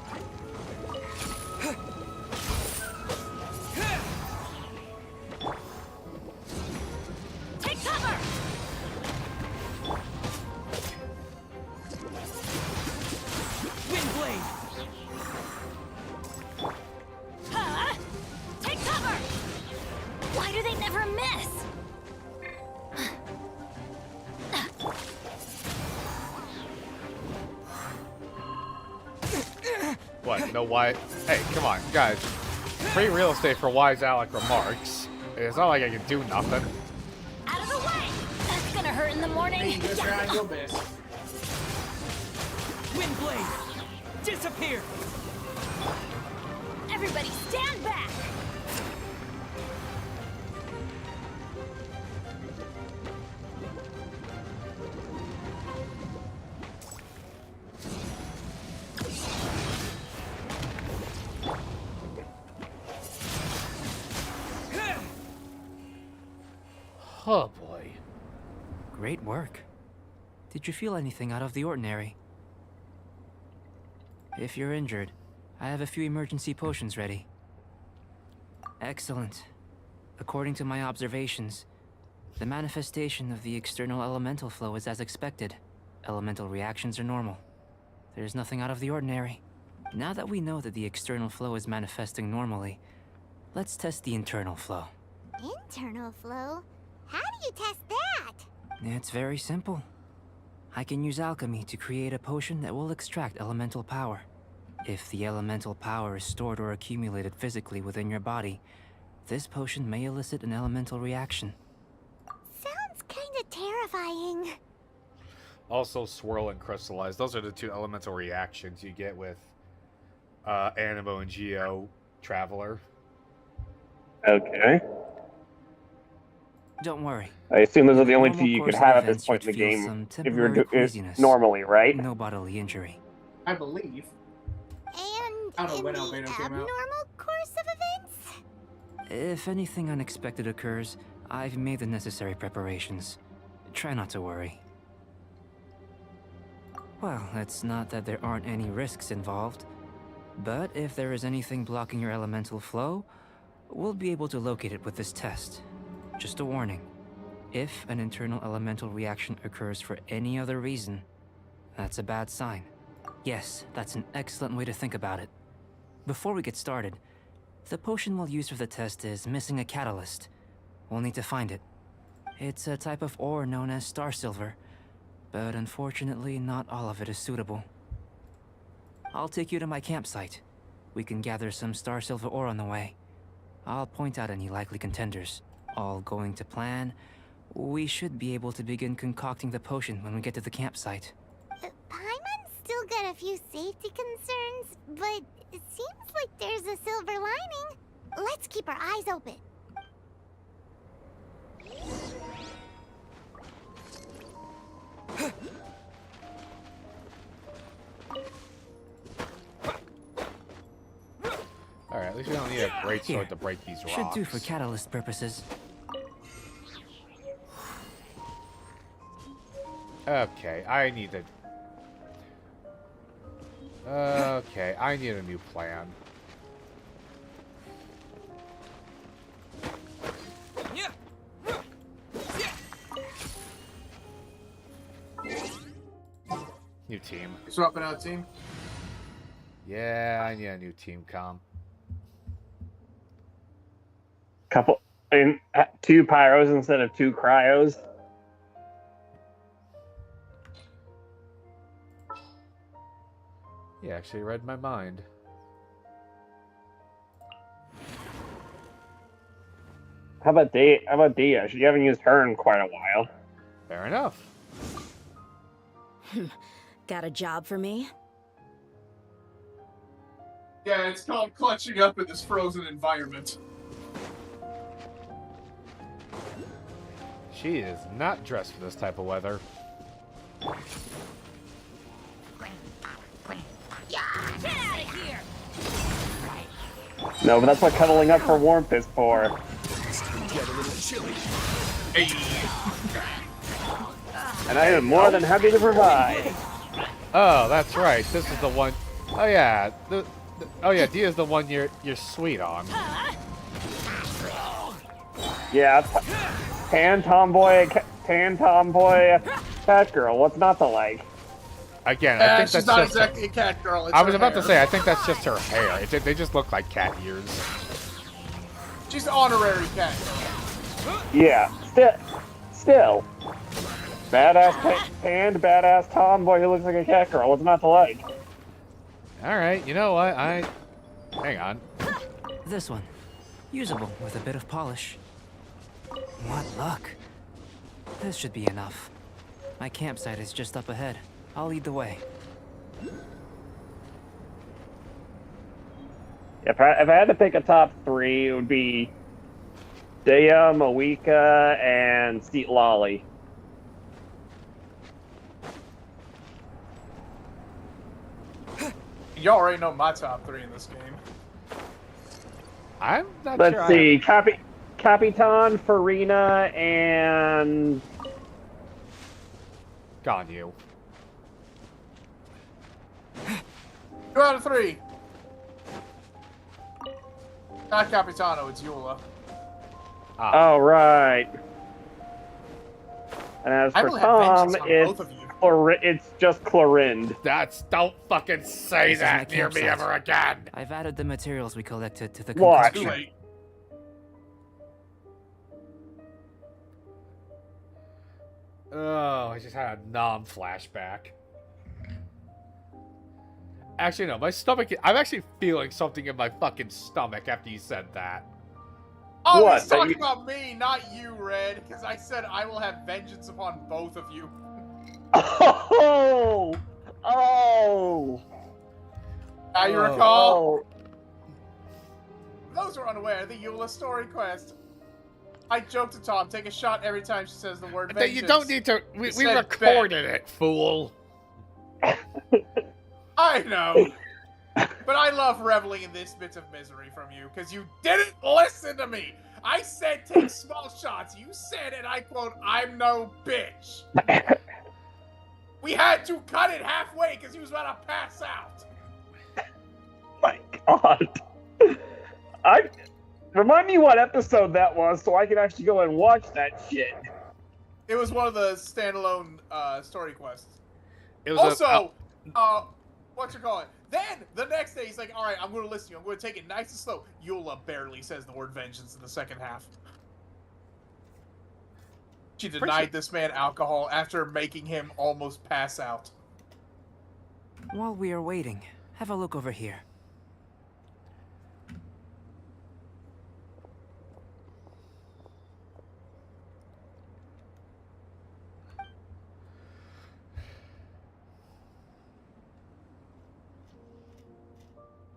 Take cover! Windblade! Huh? Take cover! Why do they never miss? What? No why? Hey, come on, guys. Free real estate for wise Alec remarks. It's not like I can do nothing. Out of the way! That's gonna hurt in the morning. Hey, just trying your best. Windblade! Disappear! Everybody stand back! Oh boy. Great work. Did you feel anything out of the ordinary? If you're injured, I have a few emergency potions ready. Excellent. According to my observations, the manifestation of the external elemental flow is as expected. Elemental reactions are normal. There's nothing out of the ordinary. Now that we know that the external flow is manifesting normally, let's test the internal flow. Internal flow? How do you test that? It's very simple. I can use alchemy to create a potion that will extract elemental power. If the elemental power is stored or accumulated physically within your body, this potion may elicit an elemental reaction. Sounds kinda terrifying. Also, swirl and crystallize. Those are the two elemental reactions you get with Animo and Geo Traveler. Okay. Don't worry. I assume those are the only Normal two you could course have of at this events, point in you'd the feel game. some If you're temporary queasiness. normally, right? No bodily injury. I believe. And I don't know in when the Albedo came out. abnormal course of events? If anything unexpected occurs, I've made the necessary preparations. Try not to worry. Well, it's not that there aren't any risks involved. But if there is anything blocking your elemental flow, we'll be able to locate it with this test. Just a warning. If an internal elemental reaction occurs for any other reason, that's a bad sign. Yes, that's an excellent way to think about it. Before we get started, the potion we'll use for the test is missing a catalyst. We'll need to find it. It's a type of ore known as star silver, but unfortunately not all of it is suitable. I'll take you to my campsite. We can gather some star silver ore on the way. I'll point out any likely contenders. All going to plan, we should be able to begin concocting the potion when we get to the campsite. Paimon's still got a few safety concerns, but it seems like there's a silver lining. Let's keep our eyes open. Alright, at least we don't need a great sword to break these rocks. Should do for catalyst purposes. Okay, I need a new plan. New team. Swapping out team. Yeah, I need a new team comp. Two pyros instead of two cryos. You actually read my mind. How about Dia? She haven't used her in quite a while. Fair enough. Got a job for me? Yeah, it's called clutching up in this frozen environment. She is not dressed for this type of weather. No, but that's what cuddling up for warmth is for. Get a little chilly. And I am more than happy to provide. Oh, that's right. This is the one. Oh yeah. Dia's the one you're sweet on. Yeah, tan tomboy, cat girl. What's not to like? Again, I think she's that's not just exactly a cat girl. It's I was her about to hair. say, I think that's just her hair. They just look like cat ears. She's honorary cat girl. Yeah, still. Badass tanned, badass tomboy who looks like a cat girl. What's not to like? Alright, you know what? Hang on. This one. Usable with a bit of polish. What luck. This should be enough. My campsite is just up ahead. I'll lead the way. If I had to pick a top three, it would be Dea, Moika, and Seat Lolly. You already know my top three in this game. I'm not Let's sure. see, Capitan, Farina, and Ganyu. 2 out of 3. Not Capitano, it's Eula. Oh, right. And as I for will have Tom, vengeance on both of you. it's just Clorind. Don't fucking say This is that my near me campsite. ever again. I've added the materials we collected to the What? Too concoction. late. Oh, I just had a flashback. Actually, no, my stomach. I'm actually feeling something in my fucking stomach after you said that. Oh, What? he's talking about me, not you, Red, because I said I will have vengeance upon both of you. Oh! Oh! Now you Oh. recall? Oh! Those who are unaware, the Eula story quest. I joke to Tom, take a shot every time she says the word vengeance. You don't need to. We said recorded it, fool. I know. But I love reveling in this bit of misery from you, because you didn't listen to me. I said take small shots. You said, and I quote, I'm no bitch. We had to cut it halfway because he was about to pass out. god. I remind me what episode that was so I can actually go and watch that shit. It was one of the standalone story quests. It was Also, what's it called? Then the next day he's like, "All right, I'm going to listen to you. I'm going to take it nice and slow." Eula barely says the word vengeance in the second half. She denied this man alcohol after making him almost pass out. While we are waiting, have a look over here.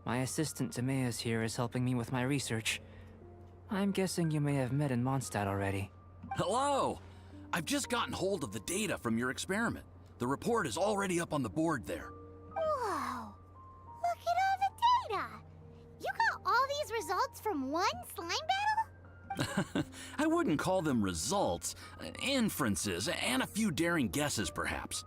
My assistant Timaeus here is helping me with my research. I'm guessing you may have met in Mondstadt already. Hello! I've just gotten hold of the data from your experiment. The report is already up on the board there. Whoa! Look at all the data! You got all these results from one slime battle? I wouldn't call them results, inferences, and a few daring guesses perhaps.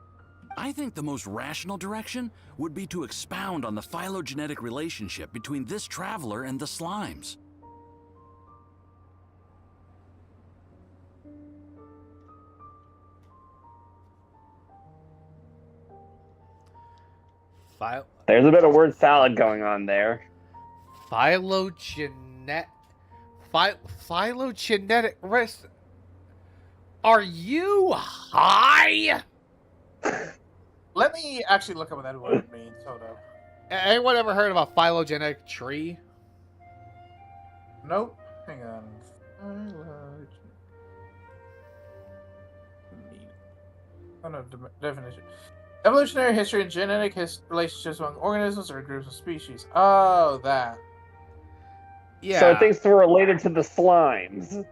I think the most rational direction would be to expound on the phylogenetic relationship between this traveler and the slimes. There's a bit of word salad going on there. Phylogenetic risk. Are you high? Let me actually look up what that word means. Hold up. Anyone ever heard of a phylogenetic tree? Nope. Hang on. Oh no, definition. Evolutionary history and genetic relationships among organisms or groups of species. Oh, that. Yeah. So things were related to the slimes.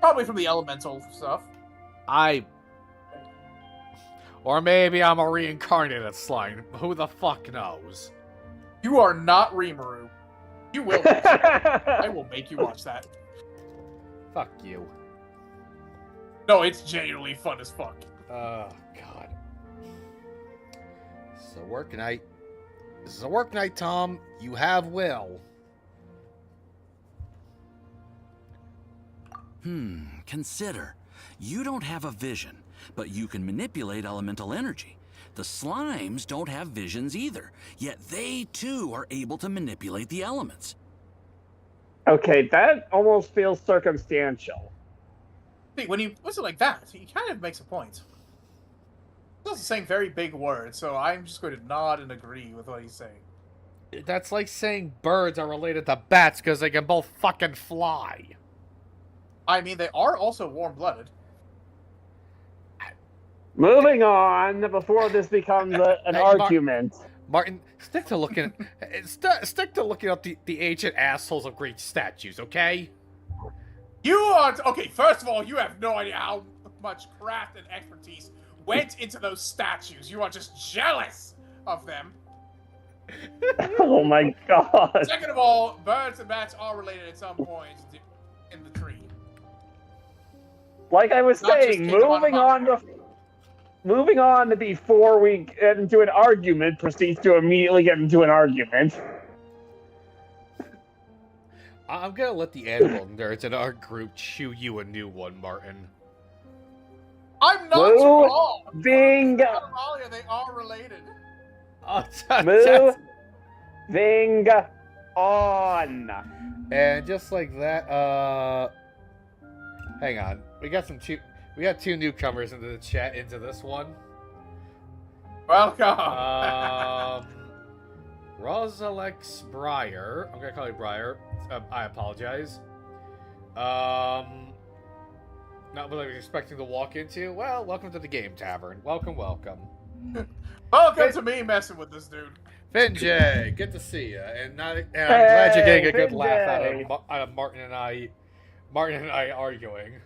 Probably from the elemental stuff. Or maybe I'm a reincarnated slime. Who the fuck knows? You are not Rimuru. You will. I will make you watch that. Fuck you. No, it's genuinely fun as fuck. Oh, God. This is a work night. This is a work night, Tom. You have will. Consider. You don't have a vision, but you can manipulate elemental energy. The slimes don't have visions either, yet they too are able to manipulate the elements. Okay, that almost feels circumstantial. See, when he puts it like that, he kind of makes a point. He's also saying very big words, so I'm just going to nod and agree with what he's saying. That's like saying birds are related to bats because they can both fucking fly. I mean, they are also warm-blooded. Moving on before this becomes an argument. Martin, stick to looking up the ancient assholes of Greek statues, okay? You are okay. First of all, you have no idea how much craft and expertise went into those statues. You are just jealous of them. Oh my god. Second of all, birds and bats are related at some point in the tree. Like I was saying, moving on to before we get into an argument proceeds to immediately get into an argument. I'm gonna let the animal nerds in our group chew you a new one, Martin. I'm not wrong. Moving. They are related. Moving on. And just like that, hang on. We got two newcomers into the chat into this one. Welcome. Rosalex Breyer. I'm gonna call you Breyer. I apologize. Not what I was expecting to walk into. Well, welcome to the game tavern. Welcome. Welcome to me messing with this dude. Finjay, good to see you. And I'm glad you're getting a good laugh out of Martin and I arguing.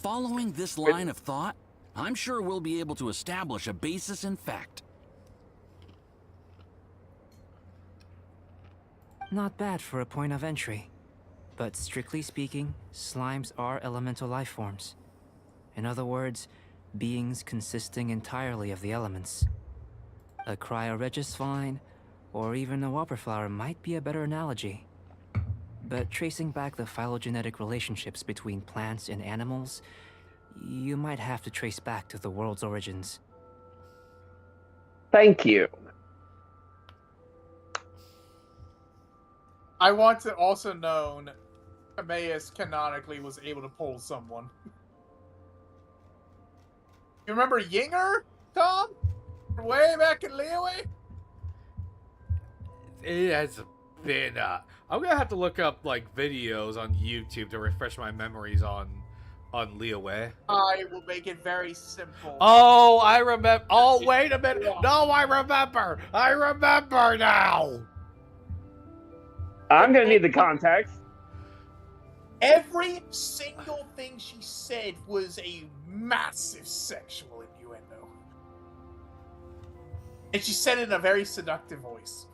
Following this line of thought, I'm sure we'll be able to establish a basis in fact. Not bad for a point of entry. But strictly speaking, slimes are elemental life forms. In other words, beings consisting entirely of the elements. A cryoregisvine, or even a whopperflower might be a better analogy. But tracing back the phylogenetic relationships between plants and animals, you might have to trace back to the world's origins. Thank you. I want to also known Timaeus canonically was able to pull someone. You remember Yinger, Tom? Way back in Liyue? It has been. I'm gonna have to look up like videos on YouTube to refresh my memories on Liyue. I will make it very simple. Oh, I remember. Oh, wait a minute. No, I remember. I remember now. I'm gonna need the context. Every single thing she said was a massive sexual innuendo. And she said it in a very seductive voice.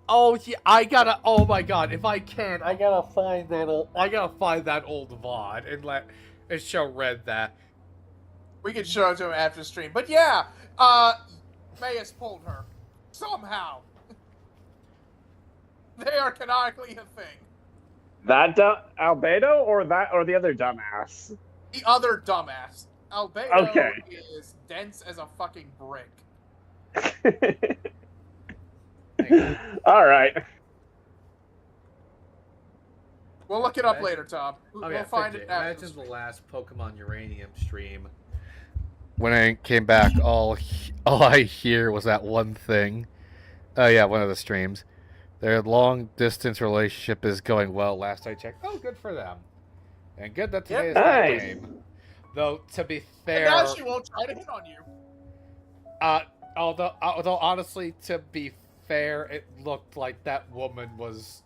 Oh, yeah, I gotta. Oh my God! If I can, I gotta find that. I gotta find that old VOD and show Red that. We can show it to him after stream. But yeah, Mayus pulled her somehow. They are canonically a thing. That Albedo or the other dumbass? The other dumbass. Albedo Okay. is dense as a fucking brick. All right. We'll look it up later, Tom. Oh, We'll yeah, find Fidget, it after. imagine the last Pokemon Uranium stream. When I came back, all I hear was that one thing. Oh yeah, one of the streams. Their long distance relationship is going well. Last I checked. Oh, good for them. And good that today is the Nice. game. Though to be And fair, now she won't try to hit on you. although honestly, to be fair, it looked like that woman was.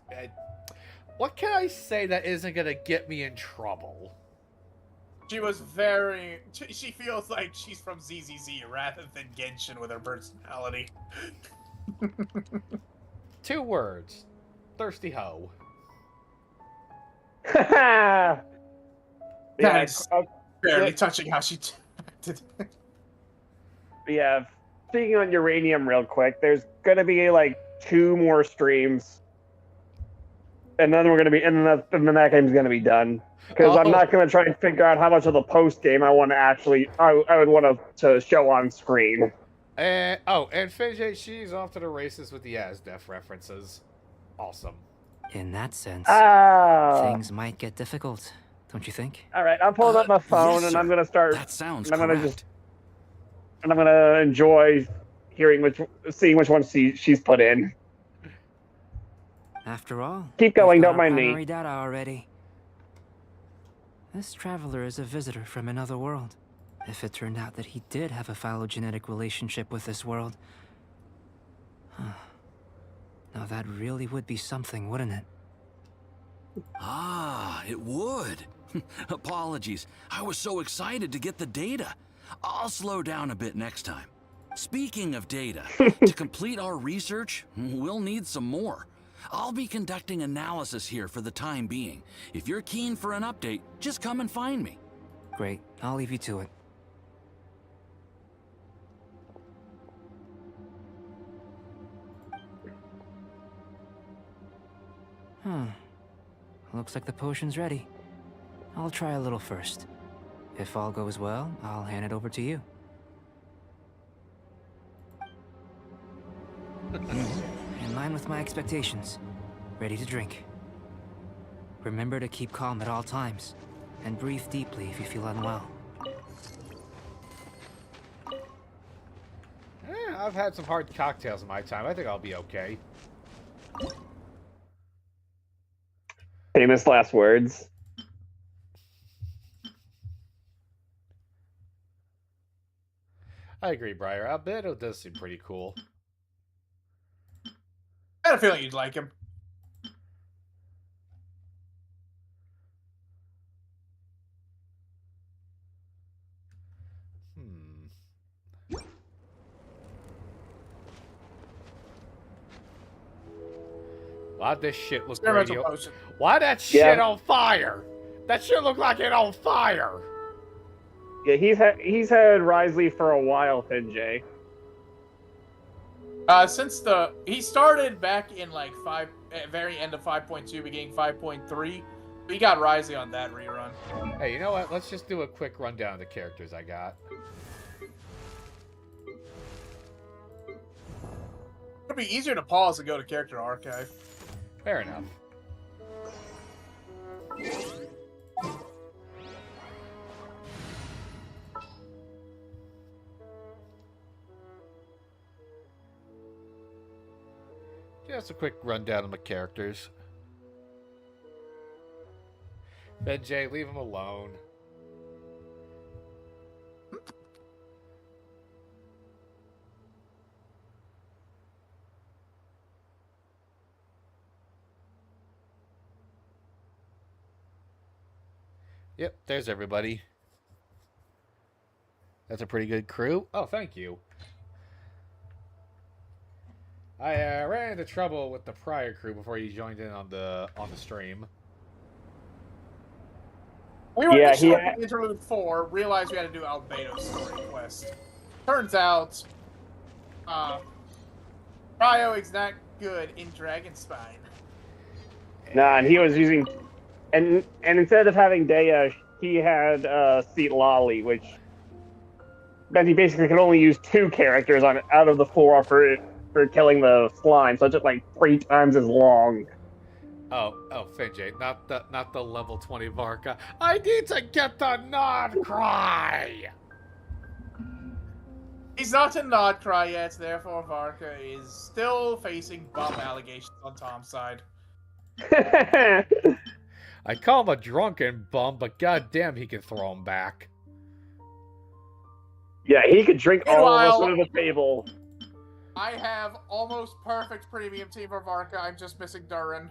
What can I say that isn't gonna get me in trouble? She was very. She feels like she's from ZZZ rather than Genshin with her personality. 2 words. Thirsty hoe. Yeah, That's barely touching how she did. yeah. Speaking on uranium, real quick, there's gonna be like 2 more streams, and then we're gonna be, and then that game's gonna be done. Because I'm not gonna try and figure out how much of the post game I want to actually, I would want to show on screen. And Fidget, she's off to the races with the Asdef references. Awesome. In that sense, Ah. things might get difficult, don't you think? All right, I'm pulling up my phone yes, and sir. I'm gonna start. That sounds and I'm gonna correct. and I'm gonna enjoy seeing which one she's put in. After all, Keep going, we've got don't mind our me. primary data already. This traveler is a visitor from another world. If it turned out that he did have a phylogenetic relationship with this world, now that really would be something, wouldn't it? Ah, it would. Apologies. I was so excited to get the data. I'll slow down a bit next time. Speaking of data, to complete our research, we'll need some more. I'll be conducting analysis here for the time being. If you're keen for an update, just come and find me. Great, I'll leave you to it. Looks like the potion's ready. I'll try a little first. If all goes well, I'll hand it over to you. In line with my expectations. Ready to drink. Remember to keep calm at all times, and breathe deeply if you feel unwell. I've had some hard cocktails in my time. I think I'll be okay. Famous last words. I agree, Briar. Albedo does seem pretty cool. I had a feeling you'd like him. Why'd this shit look Experimental radio? potion. Why that shit on fire? That shit looked like it on fire. Yeah, he's had Risley for a while, Finjay. Since he started back in like very end of 5.2, beginning 5.3. We got Risley on that rerun. Hey, you know what? Let's just do a quick rundown of the characters I got. It'd be easier to pause and go to character archive. Fair enough. Just a quick rundown of my characters. Benjay, leave him alone. Yep, there's everybody. That's a pretty good crew. Oh, thank you. I ran into trouble with the prior crew before you joined in on the stream. We were initially in Interlude 4, realized we had to do Albedo's story quest. Turns out, Cryo is not good in Dragonspine. Nah, and he was using, and instead of having Dea, he had Seat Lolly, which meant he basically could only use 2 characters out of the 4 for killing the slime, so it's just like 3 times as long. Oh, Finjay, not the level 20 Varka. I need to get the Nod Cry! He's not in Nod Cry yet, therefore Varka is still facing bum allegations on Tom's side. I call him a drunken bum, but goddamn, he can throw him back. Yeah, he could drink all of us under the table. I have almost perfect premium team for Varka. I'm just missing Durin.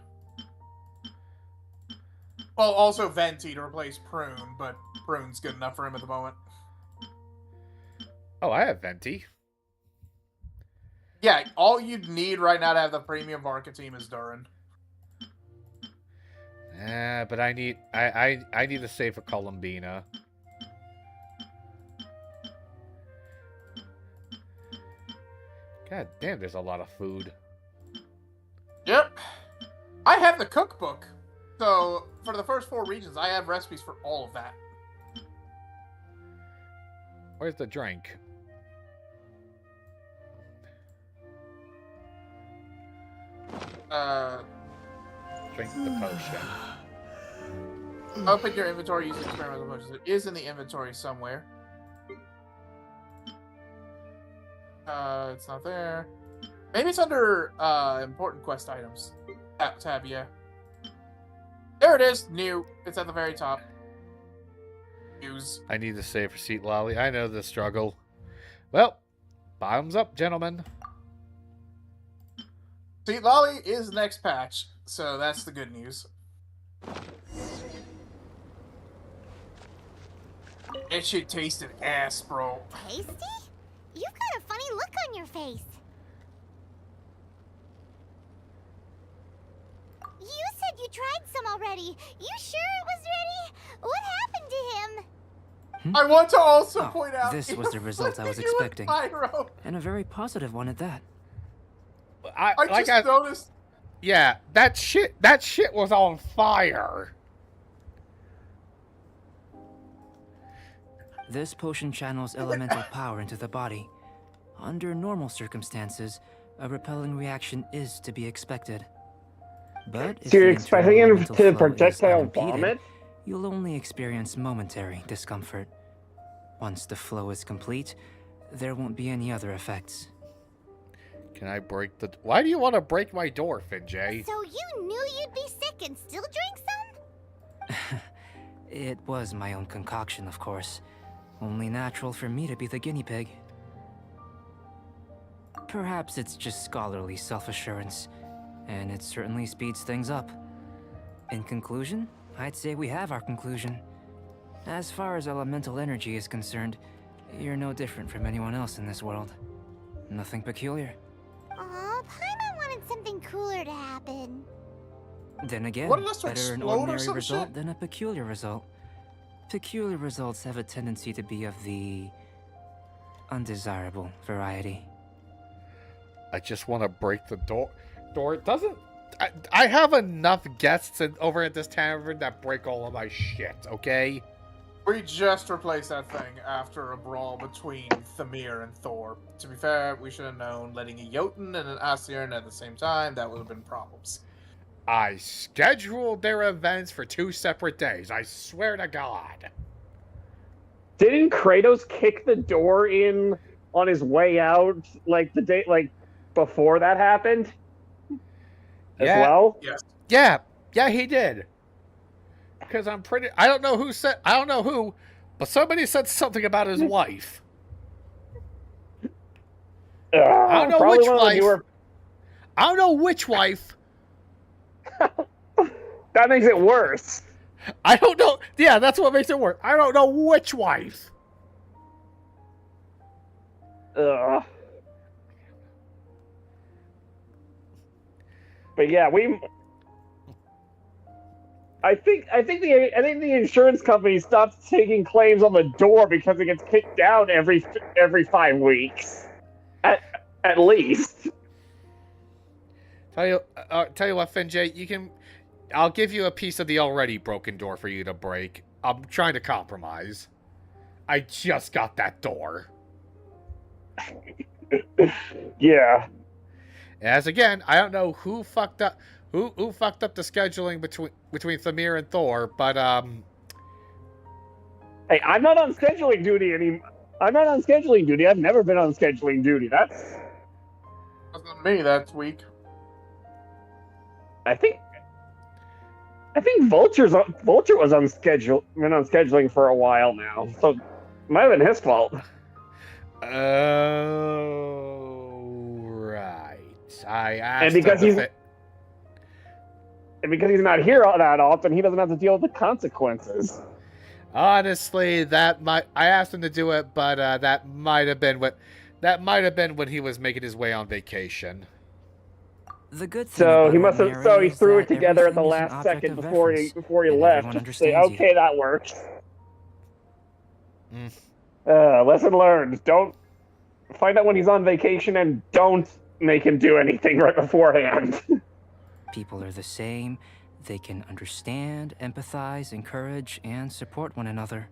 Well, also Venti to replace Prune, but Prune's good enough for him at the moment. Oh, I have Venti. Yeah, all you'd need right now to have the premium Varka team is Durin. But I need to save for Columbina. God damn, there's a lot of food. Yep. I have the cookbook. So, for the first 4 regions, I have recipes for all of that. Where's the drink? Drink the potion. Open your inventory using experimental potions. It is in the inventory somewhere. It's not there. Maybe it's under important quest items. Tab, yeah. There it is. New. It's at the very top. Use. I need to save for Seat Lolly. I know the struggle. Well, bottoms up, gentlemen. Seat Lolly is next patch, so that's the good news. It should taste an ass, bro. Tasty? You've got a funny look on your face. You said you tried some already. You sure it was ready? What happened to him? I want to also point out... This was the result I was expecting. And a very positive one at that. I just noticed... Yeah, that shit was on fire. This potion channels elemental power into the body. Under normal circumstances, a repelling reaction is to be expected. But if So you're the expecting internal him elemental to flow projectile is unimpeded, vomit? you'll only experience momentary discomfort. Once the flow is complete, there won't be any other effects. Can I break the... Why do you want to break my door, Finjay? So you knew you'd be sick and still drink some? It was my own concoction, of course. Only natural for me to be the guinea pig. Perhaps it's just scholarly self-assurance, and it certainly speeds things up. In conclusion, I'd say we have our conclusion. As far as elemental energy is concerned, you're no different from anyone else in this world. Nothing peculiar. Aw, Paimon wanted something cooler to happen. Then again, Wanted us to better an explode or ordinary some result shit? than a peculiar result. Peculiar results have a tendency to be of the undesirable variety. I just want to break the door. It doesn't. I have enough guests over at this tavern that break all of my shit. Okay. We just replaced that thing after a brawl between Thamir and Thor. To be fair, we should have known letting a Jotun and an Ascian at the same time, that would have been problems. I scheduled their events for 2 separate days. I swear to God. Didn't Kratos kick the door in on his way out, like the day, like before that happened? As well? Yes. Yeah, he did. Because I don't know who, but somebody said something about his wife. I don't know which wife. I don't know which wife. That makes it worse. I don't know. Yeah, that's what makes it worse. I don't know which wife. Ugh. But yeah, I think the insurance company stopped taking claims on the door because it gets kicked down every 5 weeks, at least. Tell you what, Finjay, I'll give you a piece of the already broken door for you to break. I'm trying to compromise. I just got that door. Yeah. As again, I don't know who fucked up who fucked up the scheduling between Thamir and Thor, but hey, I'm not on scheduling duty anymore. I'm not on scheduling duty. I've never been on scheduling duty. That's Wasn't me, that's weak. I think Vulture was been on scheduling for a while now, so it might have been his fault. Oh, right. I asked and because he's not here that often, he doesn't have to deal with the consequences. Honestly, I asked him to do it, but that might have been when he was making his way on vacation. The good thing So about he must have. ordinary So he is threw that it together at the everything is an last object second of before he reference, left. and everyone Just to say, understands you. okay, that works. Mm. Lesson learned. Don't find out when he's on vacation, and don't make him do anything right beforehand. People are the same. They can understand, empathize, encourage, and support one another.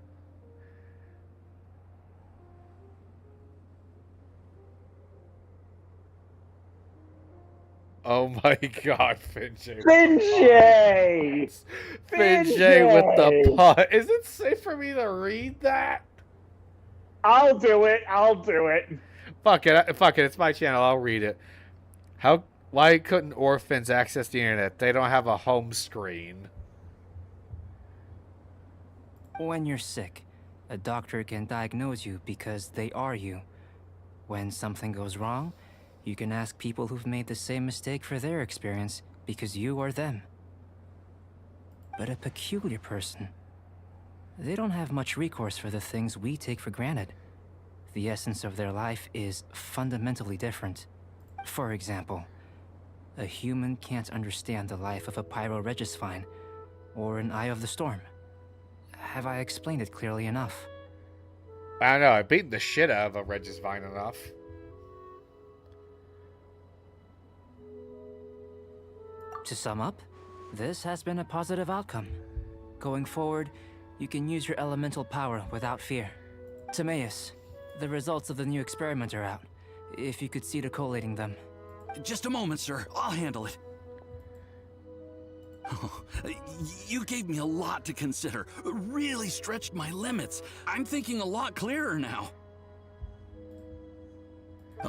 Oh my God, Finjay! Finjay with the pun. Is it safe for me to read that? I'll do it. Fuck it. It's my channel. I'll read it. Why couldn't orphans access the internet? They don't have a home screen. When you're sick, a doctor can diagnose you because they are you. When something goes wrong, you can ask people who've made the same mistake for their experience because you are them. But a peculiar person, they don't have much recourse for the things we take for granted. The essence of their life is fundamentally different. For example, a human can't understand the life of a pyro-regisvine or an Eye of the Storm. Have I explained it clearly enough? I don't know. I beat the shit out of a Regisvine enough. To sum up, this has been a positive outcome. Going forward, you can use your elemental power without fear. Timaeus, the results of the new experiment are out. If you could see to collating them. Just a moment, sir. I'll handle it. Oh, you gave me a lot to consider. Really stretched my limits. I'm thinking a lot clearer now.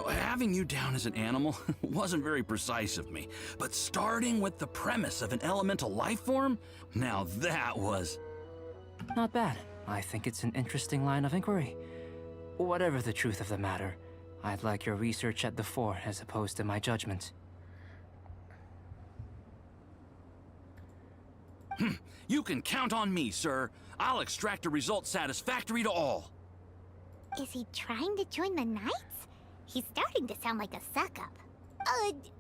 Having you down as an animal wasn't very precise of me, but starting with the premise of an elemental life form, now that was... Not bad. I think it's an interesting line of inquiry. Whatever the truth of the matter, I'd like your research at the fore as opposed to my judgment. You can count on me, sir. I'll extract a result satisfactory to all. Is he trying to join the Knights? He's starting to sound like a suck-up.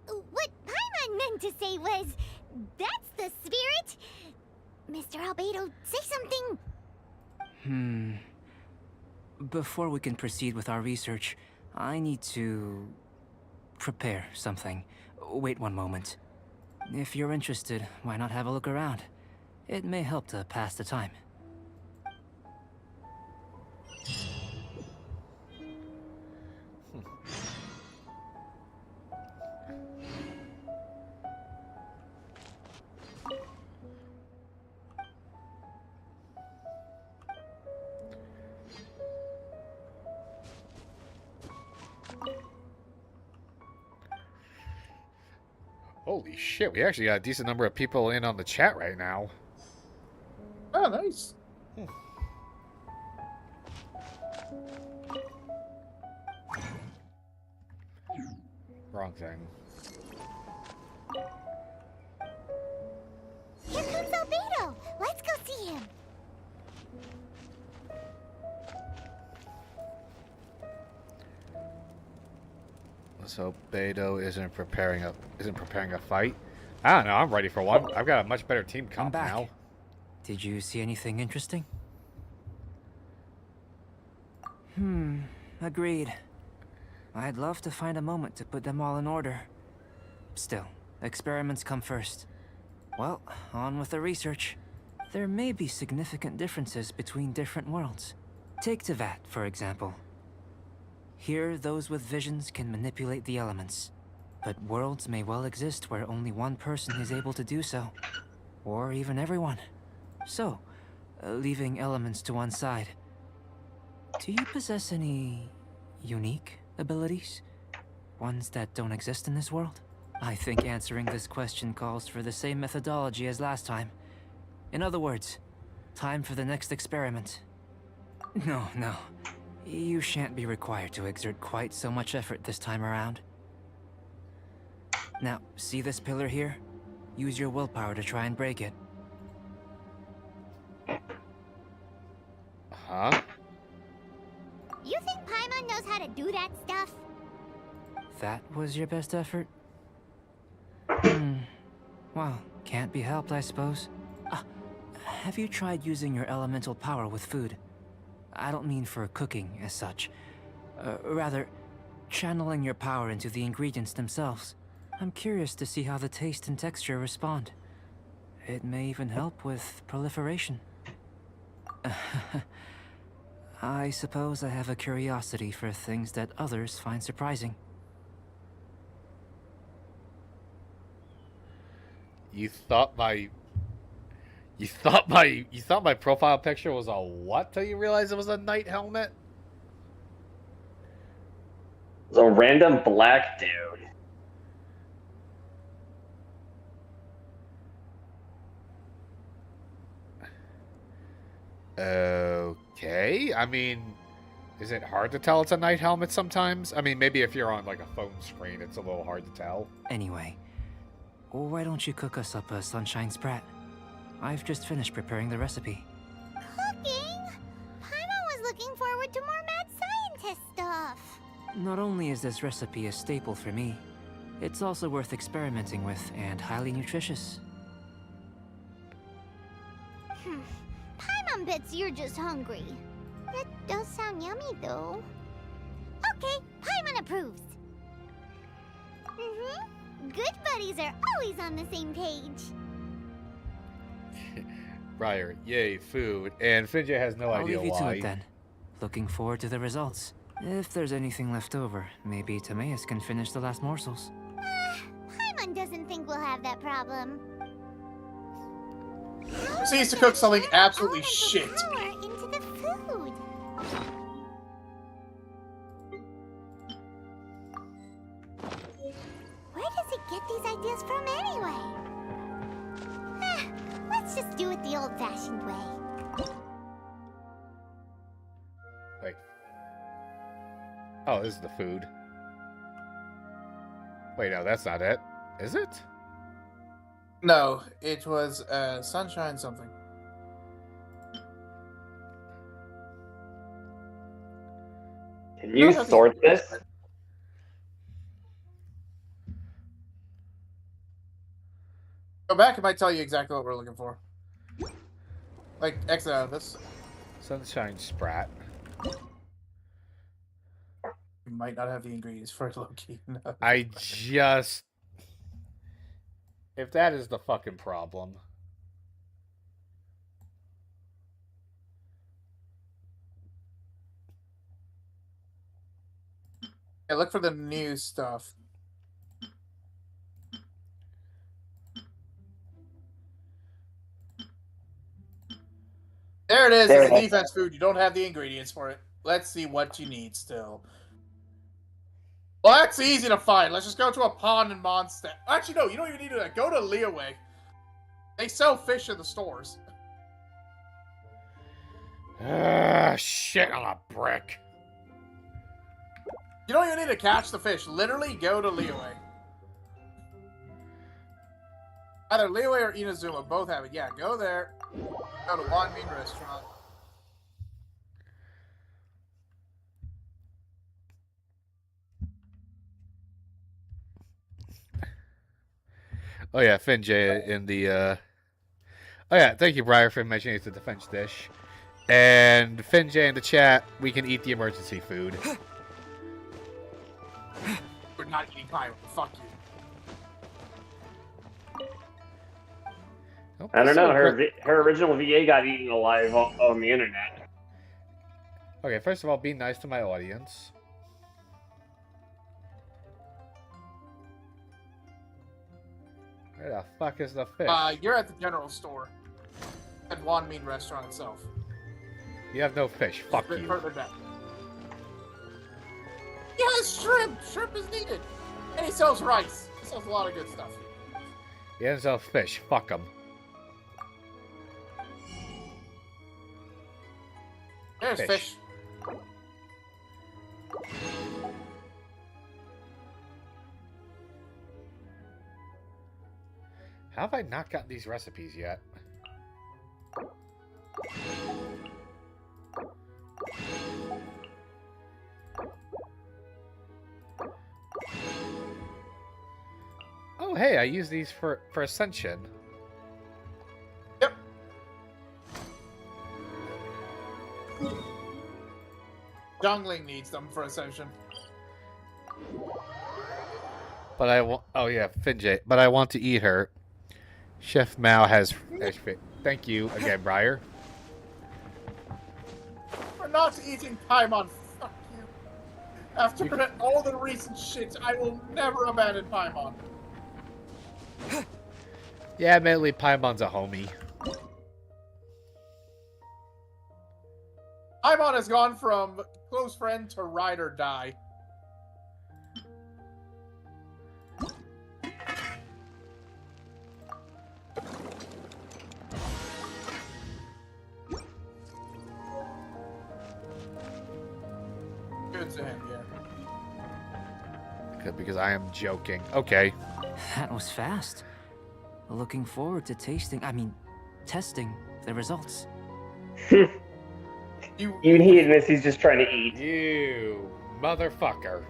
What Paimon meant to say was, that's the Albedo. Say something. Before we can proceed with our research, I need to prepare something. Wait one moment. If you're interested, why not have a look around? It may help to pass the time. Holy shit, we actually got a decent number of people in on the chat right now. Oh, nice. Wrong thing. Here comes Albedo. Let's go see him. Let's hope Beto isn't preparing a fight. I don't know. I'm ready for one. I've got a much better team I'm comp back. now. Did you see anything interesting? Agreed. I'd love to find a moment to put them all in order. Still, experiments come first. Well, on with the research. There may be significant differences between different worlds. Take Tavern, for example. Here, those with visions can manipulate the elements. But worlds may well exist where only one person is able to do so. Or even everyone. So, leaving elements to one side. Do you possess any unique abilities? Ones that don't exist in this world? I think answering this question calls for the same methodology as last time. In other words, time for the next experiment. No. You shan't be required to exert quite so much effort this time around. Now, see this pillar here? Use your willpower to try and break it. Huh? You think Paimon knows how to do that stuff? That was your best effort? Well, can't be helped, I suppose. Have you tried using your elemental power with food? I don't mean for cooking as such. Rather, channeling your power into the ingredients themselves. I'm curious to see how the taste and texture respond. It may even help with proliferation. I suppose I have a curiosity for things that others find surprising. You thought my profile picture was a what till you realized it was a knight helmet? It's a random black dude. Okay. I mean, is it hard to tell it's a knight helmet sometimes? I mean, maybe if you're on like a phone screen, it's a little hard to tell. Anyway, why don't you cook us up a sunshine sprat? I've just finished preparing the recipe. Cooking? Paimon was looking forward to more mad scientist stuff. Not only is this recipe a staple for me, it's also worth experimenting with and highly nutritious. Paimon bets you're just hungry. That does sound yummy, though. Okay, Paimon approves. Good buddies are always on the same page. Briar, yay, food. And Finja has no idea I'll leave you to why. it then. Looking forward to the results. If there's anything left over, maybe Timaeus can finish the last morsels. Paimon doesn't think we'll have that problem. She needs to cook something absolutely shit. Power into the food. Where does he get these ideas from anyway? Let's just do it the old-fashioned way. Wait. Oh, this is the food. Wait, no, that's not it. Is it? No, it was sunshine something. Can you sort this? Go back, it might tell you exactly what we're looking for. Like, exit out of this. Sunshine Sprat. We might not have the ingredients for it, low-key. No. I just... If that is the fucking problem... Yeah, look for the new stuff. There it is. It's a defense food. You don't have the ingredients for it. Let's see what you need still. Well, that's easy to find. Let's just go to a pond in Mondstadt. Actually, no, you don't even need to do that. Go to Leeway. They sell fish in the stores. Shit on a brick. You don't even need to catch the fish. Literally, go to Leeway. Either Leeway or Inazuma. Both have it. Yeah, go there. Go to Wan Min Restaurant. Oh yeah, Finn J in the Oh yeah, thank you, Briar, for mentioning it's a defense dish. And Finn J in the chat, we can eat the emergency food. We're not eating pie. Fuck you. I don't know. Her original VA got eaten alive on the internet. Okay, first of all, be nice to my audience. Where the fuck is the fish? You're at the general store. At Wan Min Restaurant itself. You have no fish. Fuck you. Further down. Yes, shrimp! Shrimp is needed! And he sells rice. He sells a lot of good stuff. He doesn't sell fish. Fuck him. There's fish. How have I not gotten these recipes yet? Oh, hey, I use these for Ascension. Yep. Dongling needs them for Ascension. But I want... Oh, yeah, Finjay. But I want to eat her. Chef Mao has... Thank you again, Briar. We're not eating Paimon. Fuck you. After all the recent shit, I will never abandon Paimon. Yeah, admittedly, Paimon's a homie. Paimon has gone from close friend to ride or die. Good to him, yeah. Good, because I am joking. Okay. That was fast. Looking forward to testing the results. Even he admits he's just trying to eat. You motherfucker.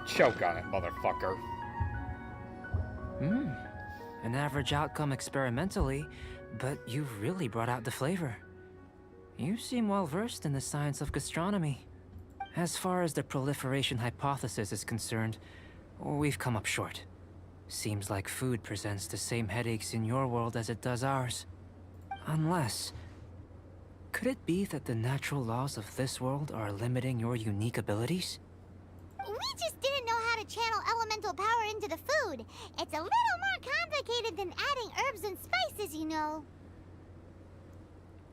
Choke on it, motherfucker. An average outcome experimentally, but you've really brought out the flavor. You seem well versed in the science of gastronomy. As far as the proliferation hypothesis is concerned, we've come up short. Seems like food presents the same headaches in your world as it does ours. Unless... Could it be that the natural laws of this world are limiting your unique abilities? We just didn't know how to channel elemental power into the food. It's a little more complicated than adding herbs and spices, you know.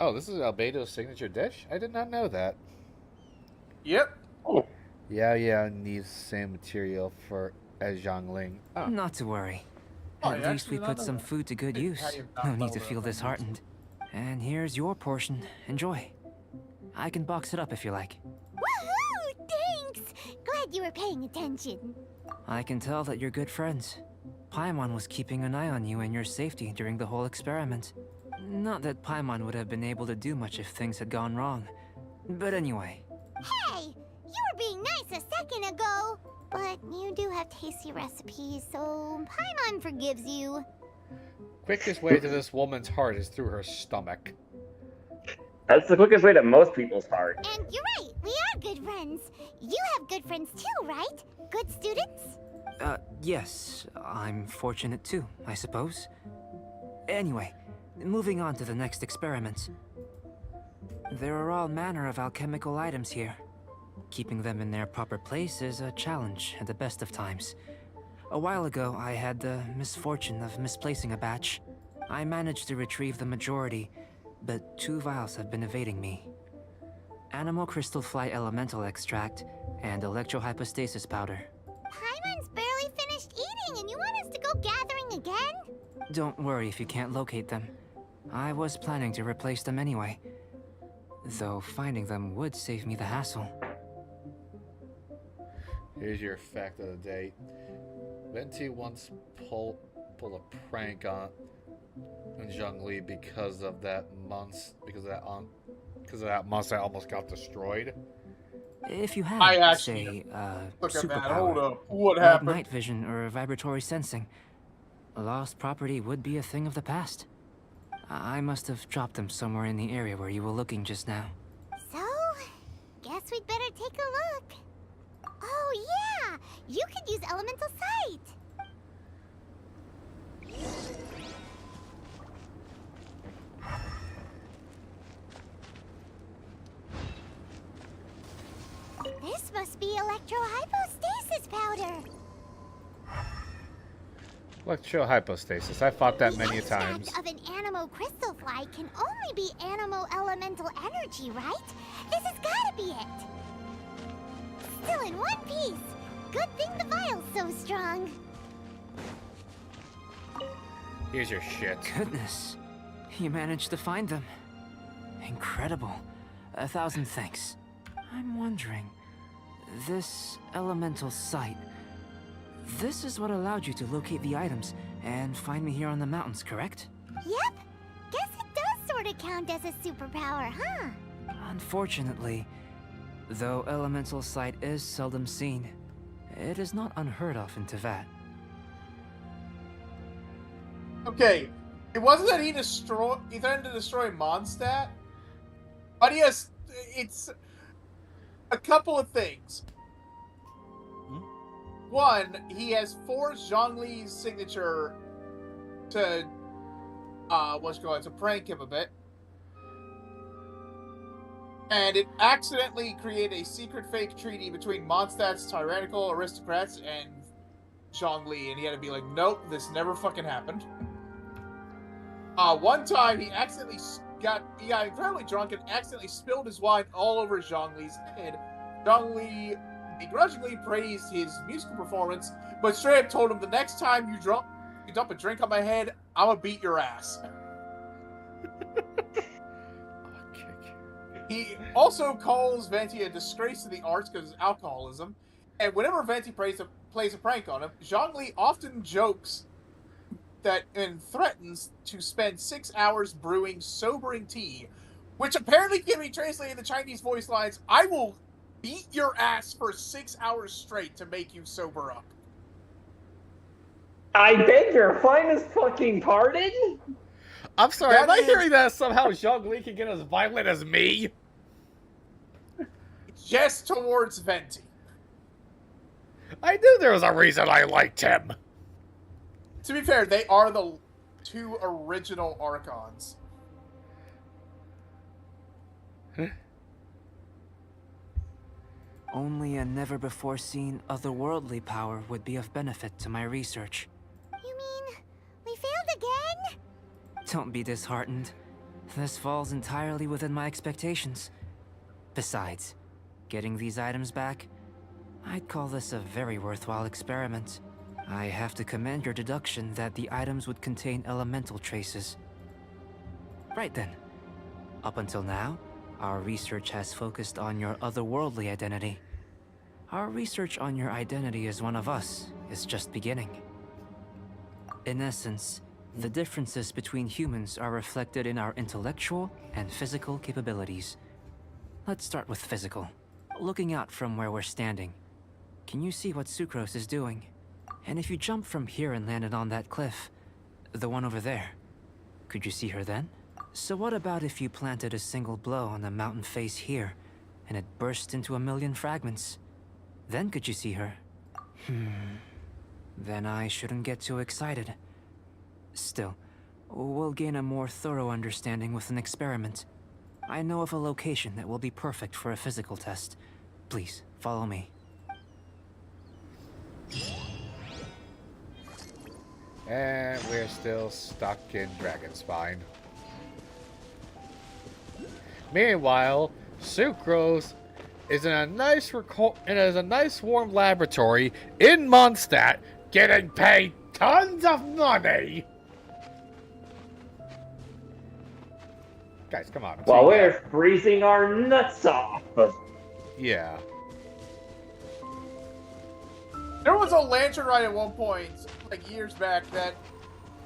Oh, this is Albedo's signature dish? I did not know that. Yep. Oh. Yeah, needs the same material for as Zhongling. Oh. Not to worry. Oh, At least we put some food to good use. No need to feel disheartened. And here's your portion. Enjoy. I can box it up if you like. Woohoo! Thanks! Glad you were paying attention. I can tell that you're good friends. Paimon was keeping an eye on you and your safety during the whole experiment. Not that Paimon would have been able to do much if things had gone wrong. But anyway. Hey! You were being nice a second ago. But you do have tasty recipes, so Paimon forgives you. Quickest way to this woman's heart is through her stomach. That's the quickest way to most people's heart. And you're right, we are good friends. You have good friends too, right? Good students? Yes. I'm fortunate too, I suppose. Anyway, moving on to the next experiment. There are all manner of alchemical items here. Keeping them in their proper place is a challenge at the best of times. A while ago, I had the misfortune of misplacing a batch. I managed to retrieve the majority, but 2 vials have been evading me. Animal crystal fly elemental extract and electrohypostasis powder. Paimon's barely finished eating and you want us to go gathering again? Don't worry if you can't locate them. I was planning to replace them anyway. Though finding them would save me the hassle. Here's your fact of the day. Venti once pulled a prank on Zhongli because of that monster that monster almost got destroyed. If you I had, actually say, look at that. superpower, Hold up. What like happened? night vision or vibratory sensing, lost property would be a thing of the past. I must have dropped them somewhere in the area where you were looking just now. So, guess we'd better take a look. Oh yeah, you could use elemental sight. This must be electrohypostasis powder. Electrohypostasis. I fought that many times. The extract of an animo crystal fly can only be animo elemental energy, right? This has gotta be it. Still in one piece. Good thing the vial's so strong. Here's your shit. Goodness, you managed to find them. Incredible. 1,000 thanks. I'm wondering, this elemental sight, this is what allowed you to locate the items and find me here on the mountains, correct? Yep. Guess it does sort of count as a superpower, huh? Unfortunately, though elemental sight is seldom seen, it is not unheard of in Tavern. Okay, it wasn't that he threatened to destroy Mondstadt, but yes, it's a couple of things. One, he has forced Zhongli's signature to to prank him a bit. And it accidentally created a secret fake treaty between Mondstadt's tyrannical aristocrats and Zhongli, and he had to be like, nope, this never fucking happened. One time he got incredibly drunk and accidentally spilled his wine all over Zhongli's head. Zhongli begrudgingly praised his musical performance, but straight up told him, the next time you dump a drink on my head, I'm gonna beat your ass. He also calls Venti a disgrace to the arts because of alcoholism, and whenever Venti plays a prank on him, Zhongli often jokes that and threatens to spend 6 hours brewing sobering tea, which apparently can be translated in the Chinese voice lines, I will beat your ass for 6 hours straight to make you sober up. I beg your finest fucking pardon? I'm sorry, am I hearing that somehow Zhongli can get as violent as me? Just towards Venti. I knew there was a reason I liked him. To be fair, they are the 2 original Archons. Only a never-before-seen otherworldly power would be of benefit to my research. You mean we failed again? Don't be disheartened. This falls entirely within my expectations. Besides, getting these items back, I'd call this a very worthwhile experiment. I have to commend your deduction that the items would contain elemental traces. Right then. Up until now, our research has focused on your otherworldly identity. Our research on your identity as one of us is just beginning. In essence, the differences between humans are reflected in our intellectual and physical capabilities. Let's start with physical. Looking out from where we're standing, can you see what Sucrose is doing? And if you jump from here and landed on that cliff, the one over there, could you see her then? So what about if you planted a single blow on the mountain face here, and it burst into a million fragments? Then could you see her? Then I shouldn't get too excited. Still, we'll gain a more thorough understanding with an experiment. I know of a location that will be perfect for a physical test. Please, follow me. And we're still stuck in Dragonspine. Meanwhile, Sucrose is in a nice warm laboratory in Mondstadt, getting paid tons of money. Guys, come on. While we're freezing our nuts off. Yeah. There was a lantern ride at one point, like years back, that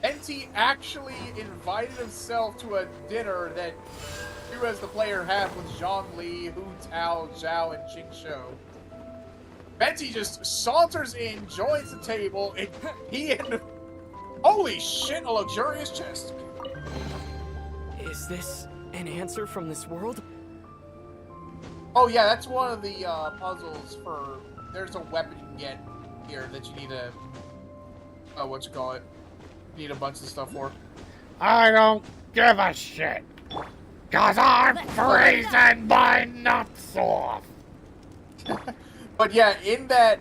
NT actually invited himself to a dinner that you as the player had with Zhongli, Hu Tao, Zhao, and Jing Shou. Venti just saunters in, joins the table, and he and... Holy shit, a luxurious chest. Is this an answer from this world? Oh yeah, that's one of the puzzles for... There's a weapon you can get here that you need to... what you call it? Need a bunch of stuff for. I don't give a shit. 'Cause I'm freezing my nuts off. But yeah, in that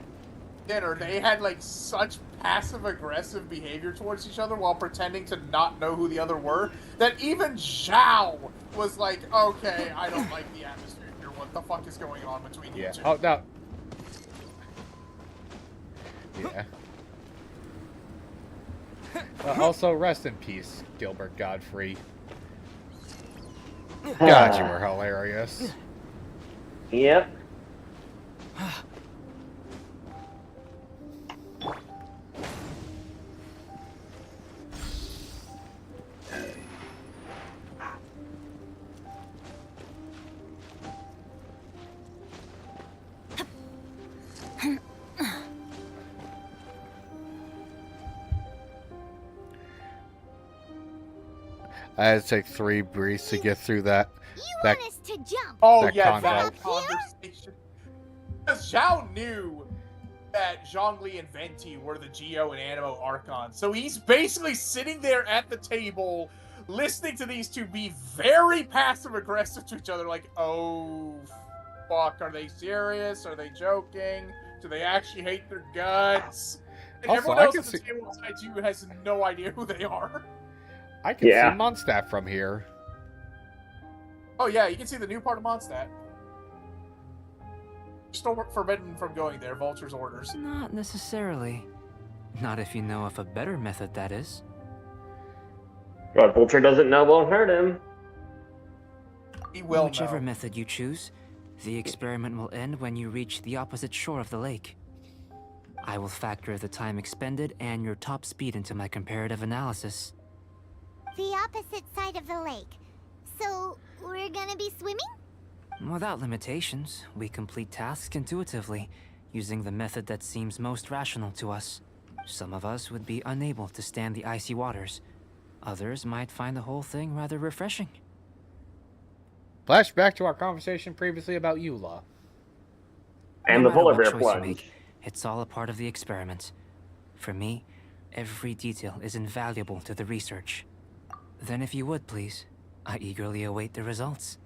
dinner, they had like such passive-aggressive behavior towards each other while pretending to not know who the other were, that even Zhao was like, okay, I don't like the atmosphere here. What the fuck is going on between you two? Oh, no. Yeah. Also, rest in peace, Gilbert Godfrey. God, you were hilarious. Yep. I had to take 3 breaths to get through that. You want us to jump? Oh that yeah, convo. that conversation. Because Zhao knew that Zhongli and Venti were the Geo and Animo Archons, so he's basically sitting there at the table, listening to these two be very passive-aggressive to each other, like, oh, fuck, are they serious? Are they joking? Do they actually hate their guts? And Also, everyone I else can at the see- table beside you has no idea who they are. I can see Mondstadt from here. Oh yeah, you can see the new part of Mondstadt. Still forbidden from going there, Vulture's orders. Not necessarily. Not if you know of a better method, that is. What Vulture doesn't know won't hurt him. He will Whichever know. method you choose, the experiment will end when you reach the opposite shore of the lake. I will factor the time expended and your top speed into my comparative analysis. The opposite side of the lake. So, we're gonna be swimming? Without limitations, we complete tasks intuitively, using the method that seems most rational to us. Some of us would be unable to stand the icy waters. Others might find the whole thing rather refreshing. Flashback to our conversation previously about Eula. And No the matter polar what bear choice you plunge. make, it's all a part of the experiment. For me, every detail is invaluable to the research. Then if you would, please, I eagerly await the results.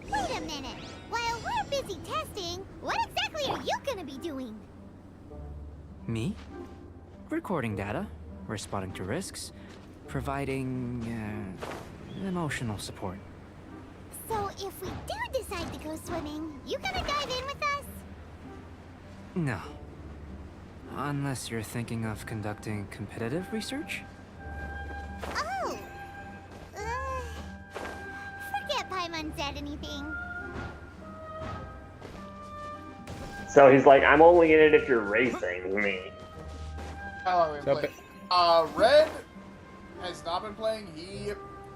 Wait a minute. While we're busy testing, what exactly are you gonna be doing? Me? Recording data, responding to risks, providing emotional support. So if we do decide to go swimming, you gonna dive in with us? No. Unless you're thinking of conducting competitive research? Oh! Forget Paimon said anything. So he's like, I'm only in it if you're racing me. How long have we been playing? Red has not been playing. He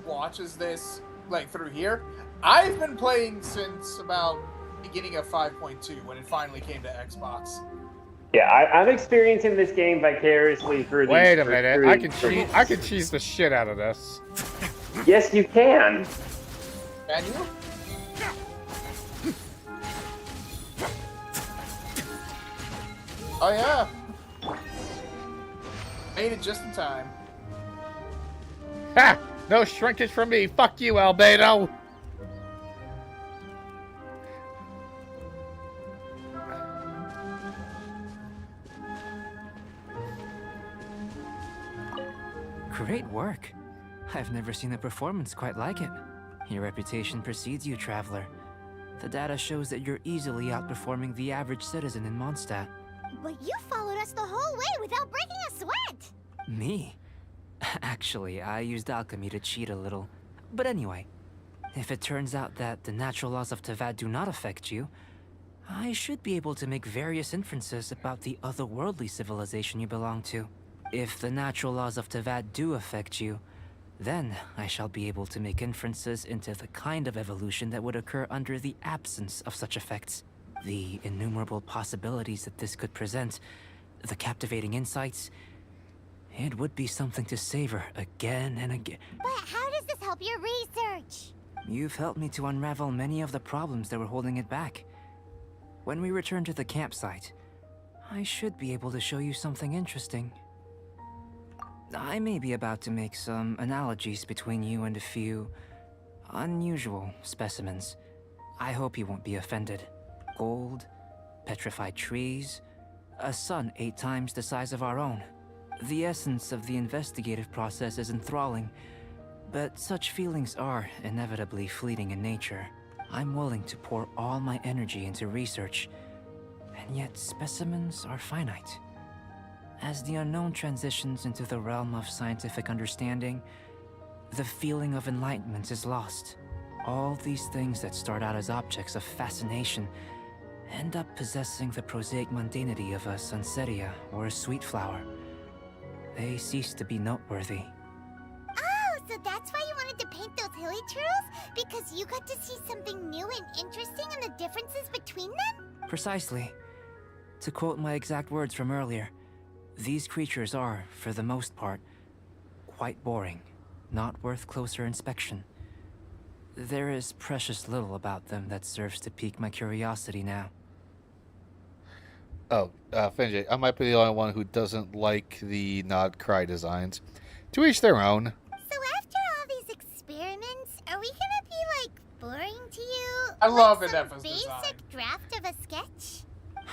watches this, like, through here. I've been playing since about beginning of 5.2 when it finally came to Xbox. Yeah, I'm experiencing this game vicariously through these. Wait a minute. through I these can streams. cheese. I can cheese the shit out of this. Yes, you can. Can you? Oh yeah. Made it just in time. Ha! No shrinkage from me. Fuck you, Albedo. Great work. I've never seen a performance quite like it. Your reputation precedes you, Traveler. The data shows that you're easily outperforming the average citizen in Mondstadt. But you followed us the whole way without breaking a sweat. Me? Actually, I used alchemy to cheat a little. But anyway, if it turns out that the natural laws of Tavad do not affect you, I should be able to make various inferences about the otherworldly civilization you belong to. If the natural laws of Tavad do affect you, then I shall be able to make inferences into the kind of evolution that would occur under the absence of such effects. The innumerable possibilities that this could present, the captivating insights, it would be something to savor again and again. But how does this help your research? You've helped me to unravel many of the problems that were holding it back. When we return to the campsite, I should be able to show you something interesting. I may be about to make some analogies between you and a few unusual specimens. I hope you won't be offended. Gold, petrified trees, a sun 8 times the size of our own. The essence of the investigative process is enthralling, but such feelings are inevitably fleeting in nature. I'm willing to pour all my energy into research, and yet specimens are finite. As the unknown transitions into the realm of scientific understanding, the feeling of enlightenment is lost. All these things that start out as objects of fascination end up possessing the prosaic mundanity of a sunsetia or a sweet flower. They cease to be noteworthy. Oh, so that's why you wanted to paint those hilly turtles? Because you got to see something new and interesting and the differences between them? Precisely. To quote my exact words from earlier, these creatures are, for the most part, quite boring, not worth closer inspection. There is precious little about them that serves to pique my curiosity now. Oh, Finjay, I might be the only one who doesn't like the Nod Cry designs. To each their own. So after all these experiments, are we gonna be, like, boring to you? I love like Inefa's basic design. draft of a sketch?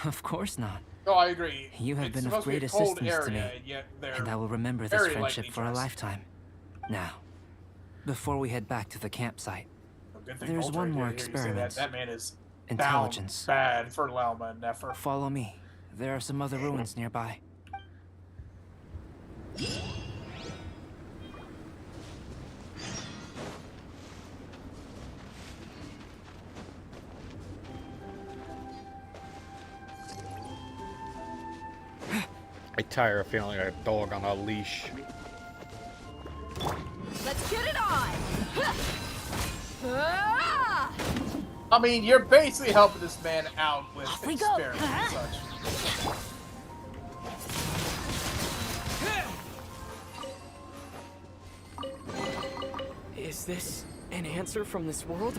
Of course not. No, I agree. You have It's been of supposed to be great a cold assistance to me, area, yet they're and I will remember this very friendship lightly for a dressed. lifetime. Now, before we head back to the campsite, Good thing there's Ultra one more didn't hear you say experiment. That man is Intelligence. down bad for Lauma and Nefer. Follow me. There are some other ruins nearby. I tire of feeling like a dog on a leash. Let's get it on! Ah! I mean, you're basically helping this man out with Off we go. experiments and such. Is this an answer from this world?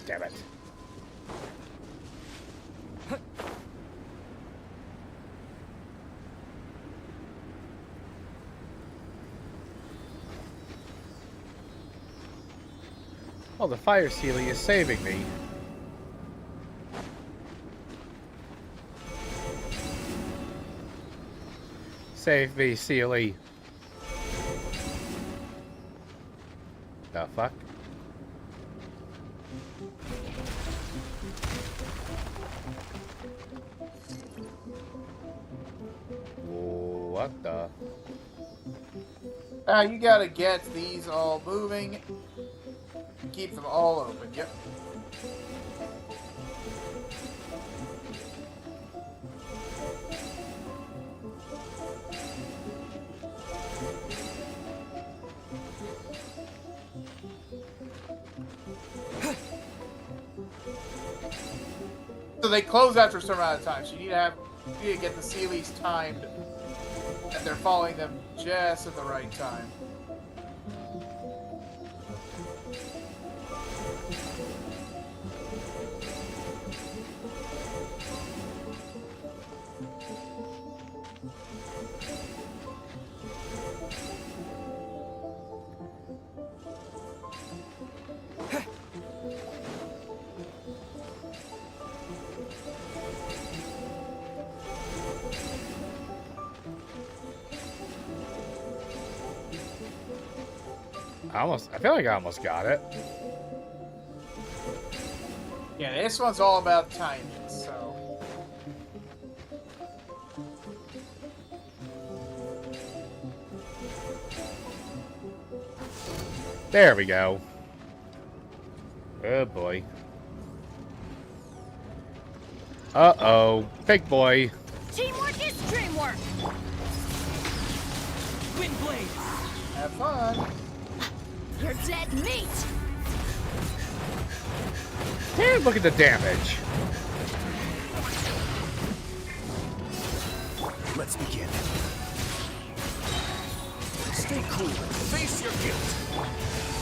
Damn it. Oh, the fire Sealy is saving me. Save me, Sealy. The fuck? What the? You gotta get these all moving. Keep them all open. Yep. they close after a certain amount of time. So you need to get the Sealies timed that they're following them just at the right time. I feel like I almost got it. Yeah, this one's all about timing, so. There we go. Oh boy. Uh-oh. Big boy. Teamwork is dreamwork. Windblade. Have fun. You're dead meat. Hey, look at the damage. Let's begin. Stay cool. Face your guilt.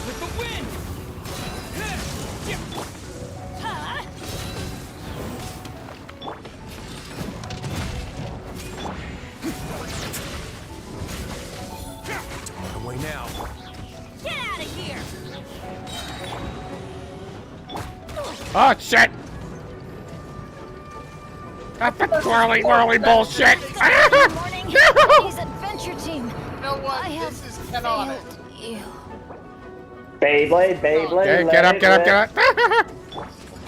With the wind. Huh? Don't run away now. Get out of here. Oh, shit! That's the twirly bullshit! Morning. No! He's adventure team. You know what? This is canonic. You. Beyblade, Beyblade. Okay, get up!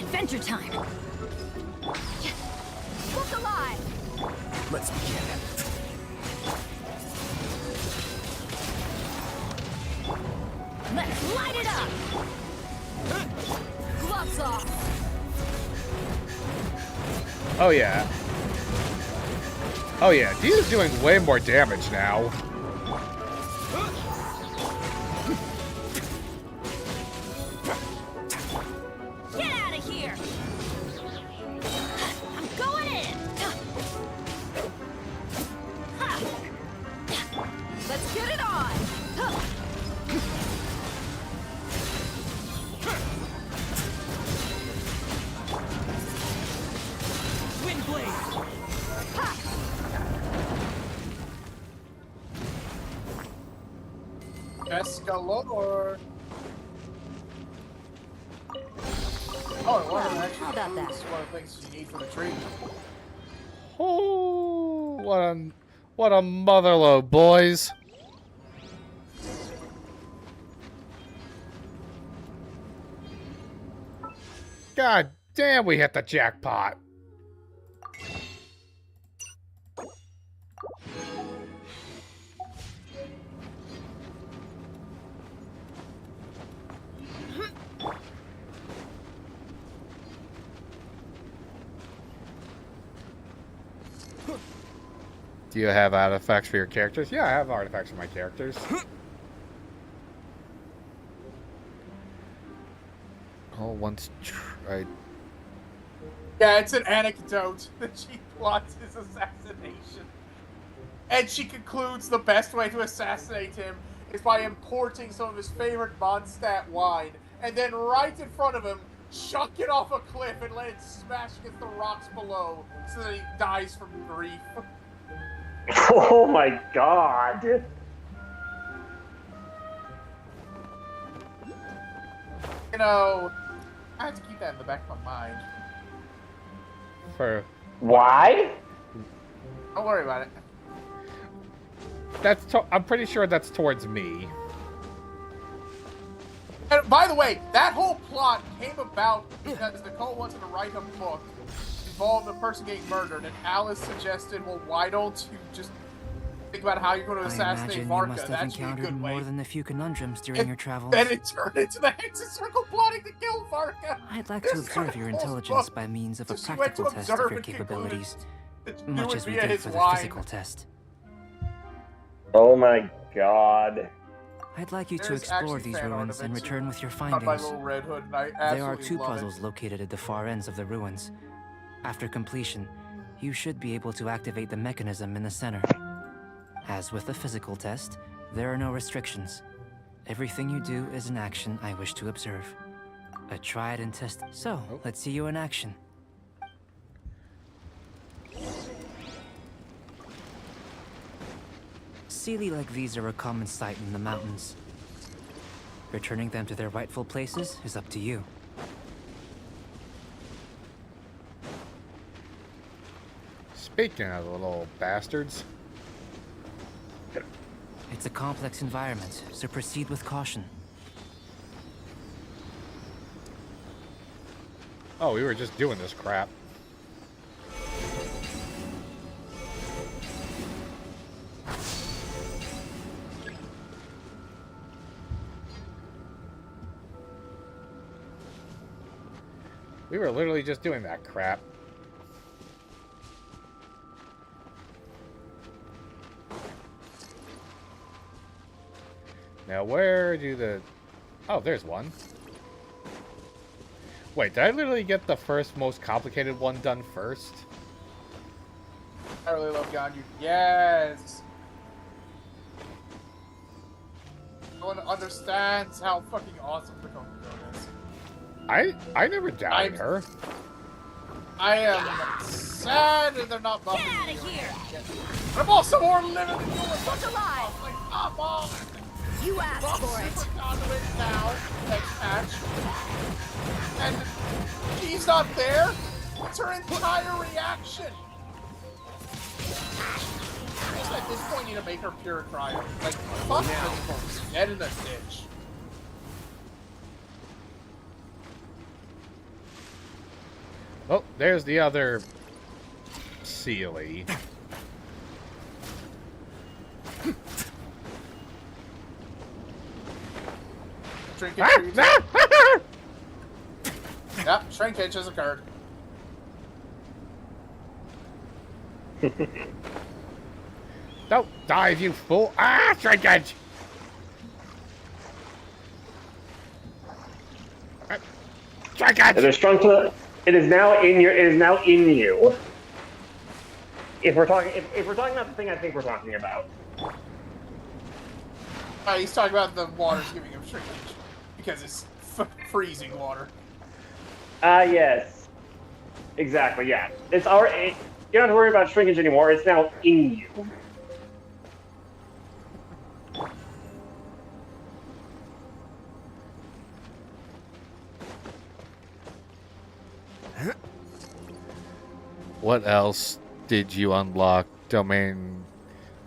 Adventure time. Look alive. Let's begin. Let's light it up. Gloves off. Oh, yeah. Oh, yeah. He's doing way more damage now. Get out of here. I'm going in. Let's get it on. Windblade. Escalor. Oh, it wasn't actually. How about that? This is one of the things you need for the tree. Oh, what a motherload, boys. God damn, we hit the jackpot. Do you have artifacts for your characters? Yeah, I have artifacts for my characters. Oh, once tried. Yeah, it's an anecdote that she plots his assassination. And she concludes the best way to assassinate him is by importing some of his favorite Mondstadt wine, and then right in front of him, chuck it off a cliff and let it smash against the rocks below so that he dies from grief. Oh my god. You know, I have to keep that in the back of my mind. For Why? Don't worry about it. I'm pretty sure that's towards me. And by the way, that whole plot came about because Nicole wanted to write a book involved a person getting murdered, and Alice suggested, well, why don't you just think about how you're going to I assassinate imagine you Varka? must have That's a encountered good way. more than a few conundrums during your travels. Then it turned into the Hexen Circle plotting to kill Varka. I'd like to observe your intelligence by means of a practical test of your capabilities, much as we did for the physical test. Oh my god. I'd like you to There's explore actually these fan ruins and ornaments return with your on my findings. little Red Hood, and I There are absolutely 2 love puzzles located at the far ends of the ruins. After completion, you should be able to activate the mechanism in the center. As with the physical test, there are no restrictions. Everything you do is an action I wish to observe. A tried and tested. So, let's see you in action. Sealy like these are a common sight in the mountains. Returning them to their rightful places is up to you. Speaking of the little bastards. It's a complex environment, so proceed with caution. Oh, we were just doing this crap. We were literally just doing that crap. Now, where do the... Oh, there's one. Wait, did I literally get the first most complicated one done first? I really love Ganyu. Yes! No one understands how fucking awesome the Kokugo is. I never doubted her. I am sad that they're not buffing Get out me. of here! I'm also more limited than yours. What's alive? Like, come on! You asked for it. Super conduit now, next match. And she's not there? What's her entire reaction? Just at this point, you need to make her pure cryo. Like, fuck this, dead in a ditch. Oh, there's the other Sealy. Shrinkage for you too. Yep, shrinkage has occurred. Don't dive, you fool! Ah, shrinkage! Shrinkage! It is shrunk to. It is now in your. It is now in you. If we're talking, if we're talking about the thing I think we're talking about. He's talking about the water's giving him shrinkage because it's freezing water. Yes. Exactly. Yeah. It's already. You don't have to worry about shrinkage anymore. It's now in you. What else did you unlock? Domain...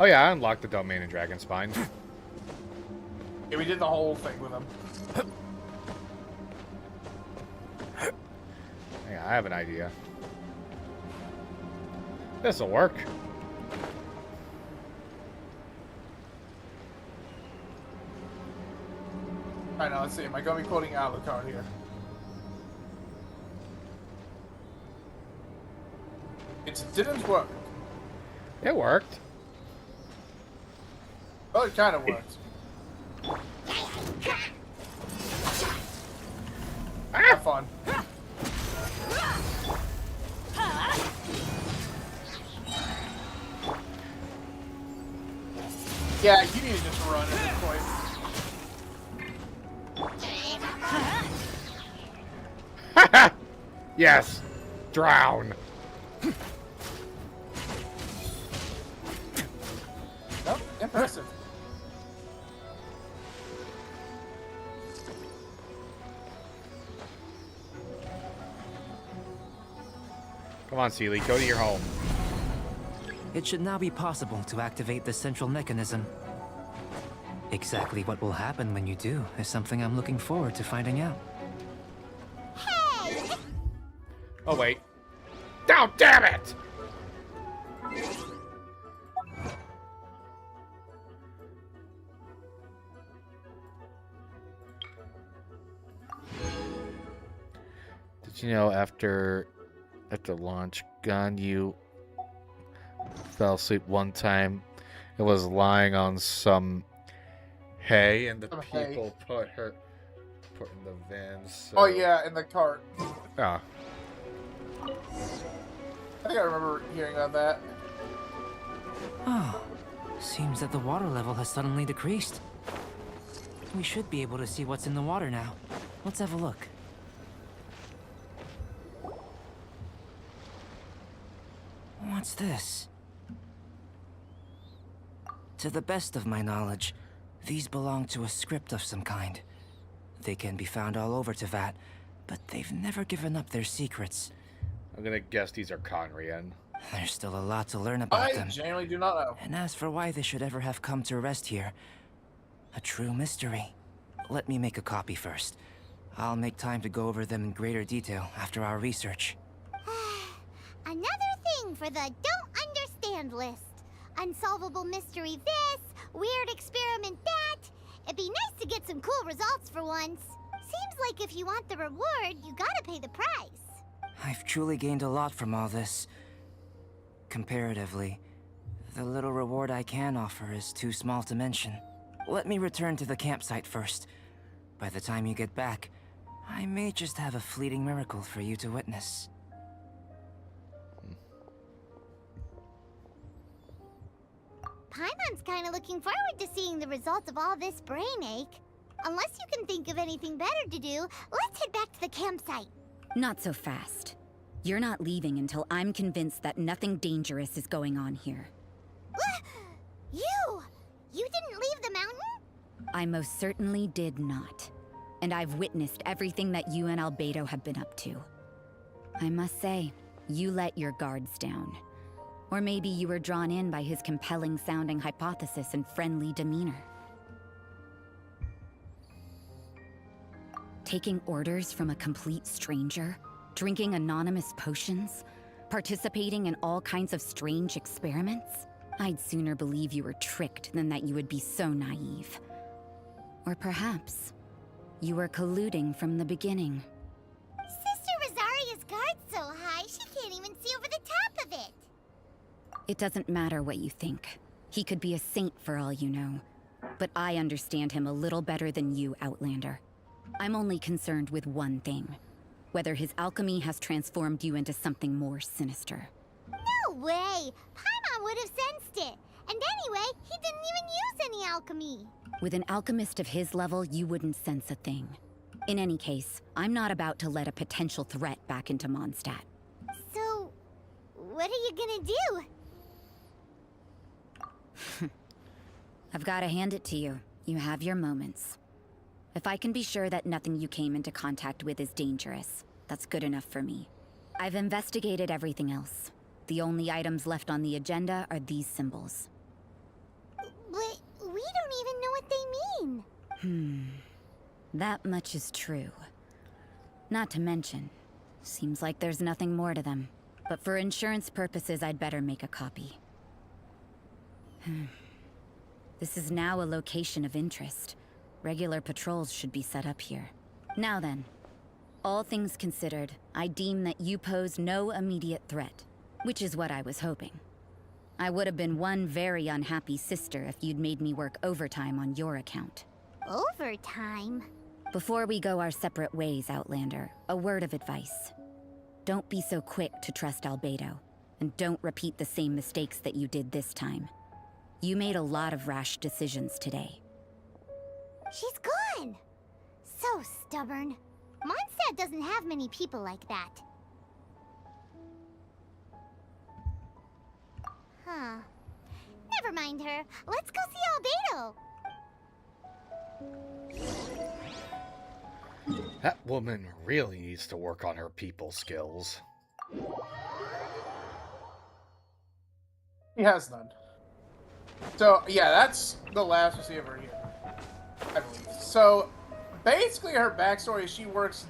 Oh yeah, I unlocked the domain in Dragonspine. Yeah, we did the whole thing with him. Yeah, I have an idea. This'll work. Alright, now let's see. Am I going to be quoting Alucard here? It didn't work. It worked. Well, it kind of worked. Have fun. Yeah, you need to just run at this point. Yes! Drown! Oh, impressive. Come on, Sealy, go to your home. It should now be possible to activate the central mechanism. Exactly what will happen when you do is something I'm looking forward to finding out. Hey! Oh, wait. Oh, damn it! Did you know after launch gun, you fell asleep one time? It was lying on some hay, and the people put in the vans. So... Oh yeah, in the cart. Yeah. I think I remember hearing about that. Oh, seems that the water level has suddenly decreased. We should be able to see what's in the water now. Let's have a look. What's this? To the best of my knowledge, these belong to a script of some kind. They can be found all over Tavern, but they've never given up their secrets. I'm gonna guess these are Conrian. There's still a lot to learn about them. I genuinely do not know. And as for why they should ever have come to rest here, a true mystery. Let me make a copy first. I'll make time to go over them in greater detail after our research. Another thing for the don't understand list. Unsolvable mystery this, weird experiment that. It'd be nice to get some cool results for once. Seems like if you want the reward, you gotta pay the price. I've truly gained a lot from all this. Comparatively, the little reward I can offer is too small to mention. Let me return to the campsite first. By the time you get back, I may just have a fleeting miracle for you to witness. Paimon's kinda looking forward to seeing the results of all this brain ache. Unless you can think of anything better to do, let's head back to the campsite. Not so fast. You're not leaving until I'm convinced that nothing dangerous is going on here. You! You didn't leave the mountain? I most certainly did not. And I've witnessed everything that you and Albedo have been up to. I must say, you let your guards down. Or maybe you were drawn in by his compelling-sounding hypothesis and friendly demeanor. Taking orders from a complete stranger, drinking anonymous potions, participating in all kinds of strange experiments? I'd sooner believe you were tricked than that you would be so naive. Or perhaps you were colluding from the beginning. Sister Rosaria's guard's so high, she can't even see over the top of it. It doesn't matter what you think. He could be a saint for all you know. But I understand him a little better than you, Outlander. I'm only concerned with one thing. Whether his alchemy has transformed you into something more sinister. No way! Paimon would have sensed it. And anyway, he didn't even use any alchemy. With an alchemist of his level, you wouldn't sense a thing. In any case, I'm not about to let a potential threat back into Mondstadt. So, what are you gonna do? I've got to hand it to you. You have your moments. If I can be sure that nothing you came into contact with is dangerous, that's good enough for me. I've investigated everything else. The only items left on the agenda are these symbols. But we don't even know what they mean. That much is true. Not to mention, seems like there's nothing more to them. But for insurance purposes, I'd better make a copy. This is now a location of interest. Regular patrols should be set up here. Now then, all things considered, I deem that you pose no immediate threat, which is what I was hoping. I would have been one very unhappy sister if you'd made me work overtime on your account. Overtime? Before we go our separate ways, Outlander, a word of advice. Don't be so quick to trust Albedo, and don't repeat the same mistakes that you did this time. You made a lot of rash decisions today. She's gone! So stubborn. Mondstadt doesn't have many people like that. Huh. Never mind her. Let's go see Albedo. That woman really needs to work on her people skills. He has none. So, yeah, that's the last we see of her here, I believe. So, basically her backstory is she works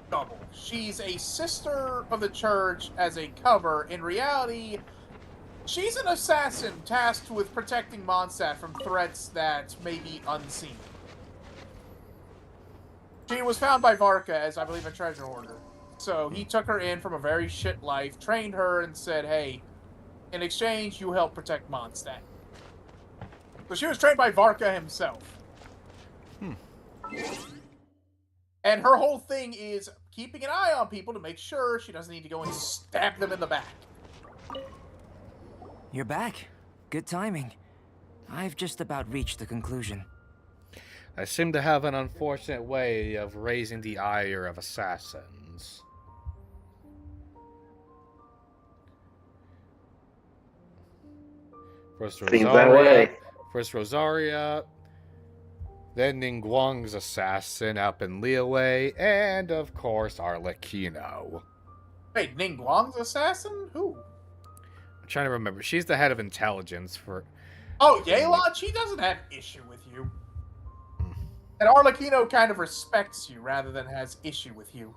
double. She's a sister of the church as a cover. In reality, she's an assassin tasked with protecting Mondstadt from threats that may be unseen. She was found by Varka as, I believe, a treasure hoarder. So he took her in from a very shit life, trained her, and said, hey, in exchange, you help protect Mondstadt. So she was trained by Varka himself. And her whole thing is keeping an eye on people to make sure she doesn't need to go and stab them in the back. You're back. Good timing. I've just about reached the conclusion. I seem to have an unfortunate way of raising the ire of assassins. First Seems that way. Rosaria, then Ningguang's assassin up in Liyue, and of course Arlecchino. Wait, Ningguang's assassin? Who? I'm trying to remember. She's the head of intelligence for... Oh, Yelan? She doesn't have issue with you. And Arlecchino kind of respects you rather than has issue with you.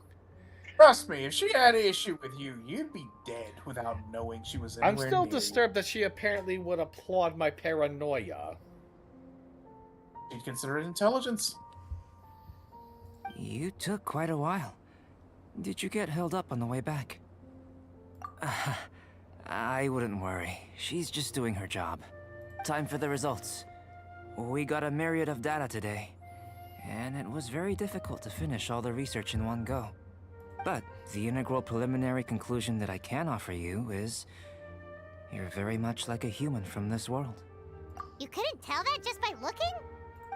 Trust me, if she had issue with you, you'd be dead without knowing she was anywhere I'm still near disturbed that she apparently would applaud my paranoia. you. You'd consider it intelligence. You took quite a while. Did you get held up on the way back? I wouldn't worry. She's just doing her job. Time for the results. We got a myriad of data today, and it was very difficult to finish all the research in one go. But the integral preliminary conclusion that I can offer you is you're very much like a human from this world. You couldn't tell that just by looking?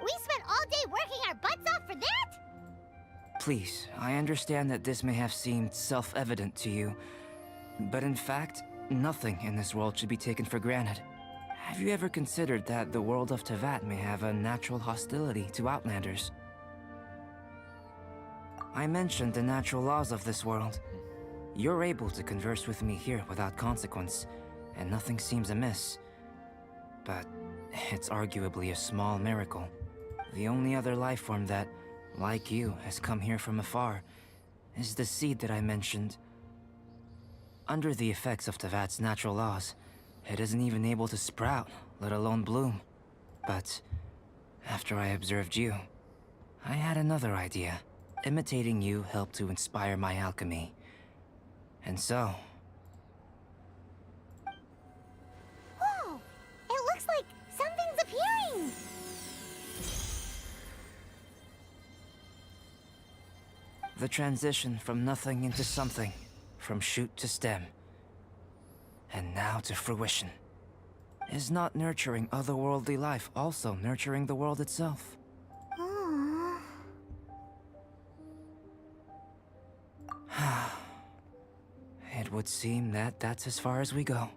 We spent all day working our butts off for that? Please, I understand that this may have seemed self-evident to you, but in fact, nothing in this world should be taken for granted. Have you ever considered that the world of Tavern may have a natural hostility to Outlanders? I mentioned the natural laws of this world. You're able to converse with me here without consequence, and nothing seems amiss. But it's arguably a small miracle. The only other life form that, like you, has come here from afar is the seed that I mentioned. Under the effects of Tavat's natural laws, it isn't even able to sprout, let alone bloom. But after I observed you, I had another idea. Imitating you helped to inspire my alchemy. And so... Whoa! It looks like something's appearing! the transition from nothing into something, from shoot to stem, and now to fruition. Is not nurturing otherworldly life also nurturing the world itself? It would seem that that's as far as we go.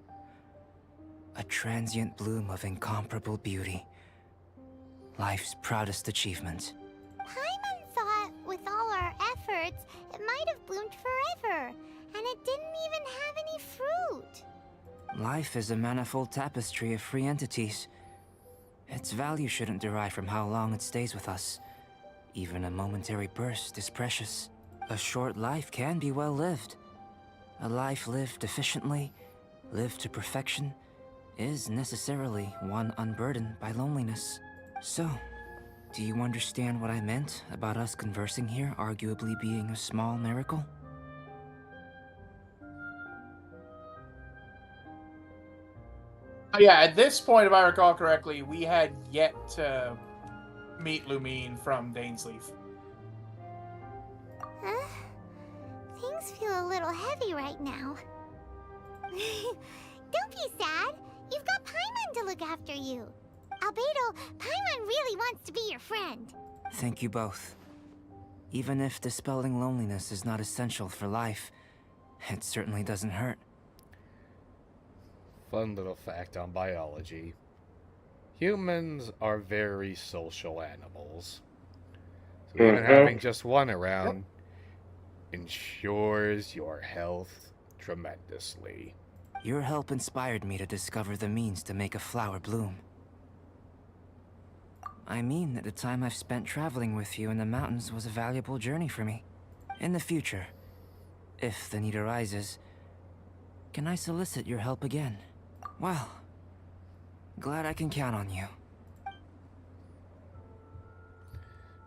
A transient bloom of incomparable beauty. Life's proudest achievement. Paimon thought, with all our efforts, it might have bloomed forever, and it didn't even have any fruit. Life is a manifold tapestry of free entities. Its value shouldn't derive from how long it stays with us. Even a momentary burst is precious. A short life can be well lived. A life lived efficiently, lived to perfection, is necessarily one unburdened by loneliness. So, do you understand what I meant about us conversing here arguably being a small miracle? Yeah, at this point, if I recall correctly, we had yet to meet Lumine from Dainsleaf. Things feel a little heavy right now. Don't be sad. You've got Paimon to look after you. Albedo, Paimon really wants to be your friend. Thank you both. Even if dispelling loneliness is not essential for life, it certainly doesn't hurt. Fun little fact on biology. Humans are very social animals. So even having just one around ensures your health tremendously. Your help inspired me to discover the means to make a flower bloom. I mean that the time I've spent traveling with you in the mountains was a valuable journey for me. In the future, if the need arises, can I solicit your help again? Well, glad I can count on you.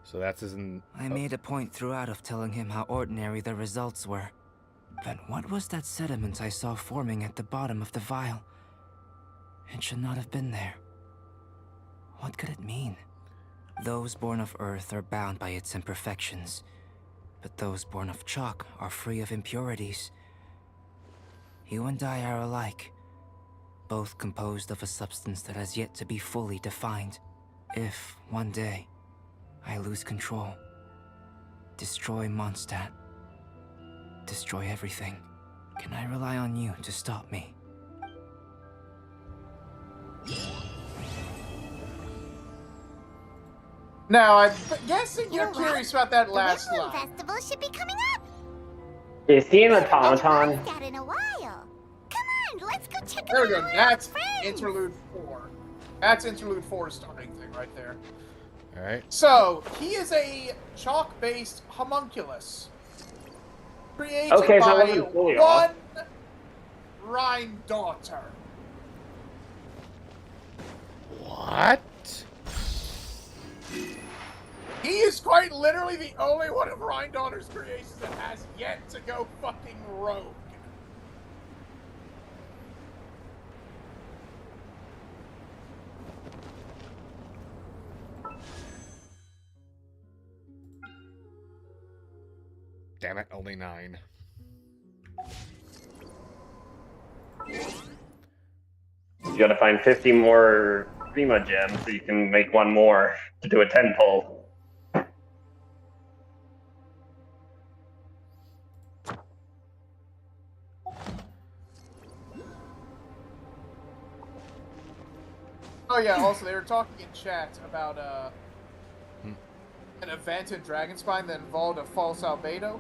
So that's I made a point throughout of telling him how ordinary the results were. But what was that sediment I saw forming at the bottom of the vial? It should not have been there. What could it mean? Those born of Earth are bound by its imperfections, but those born of chalk are free of impurities. You and I are alike, both composed of a substance that has yet to be fully defined. If, one day, I lose control, destroy Mondstadt, destroy everything, can I rely on you to stop me? Now, I'm guessing you're curious about that last the line. Festival should be coming up. Is he an automaton? Mondstadt in a while. Come on, let's go check There out we go. our That's friends. Interlude 4. That's Interlude 4's starting thing right there. Alright. So, he is a chalk-based homunculus. Created Okay, so I by wasn't fully one off. Rhine daughter. What? He is quite literally the only one of Rhine daughter's creations that has yet to go fucking rogue. Damn it, only 9. You gotta find 50 more Prima gems so you can make one more to do a 10 pull. Oh yeah, also they were talking in chat about an event in Dragonspine that involved a false albedo.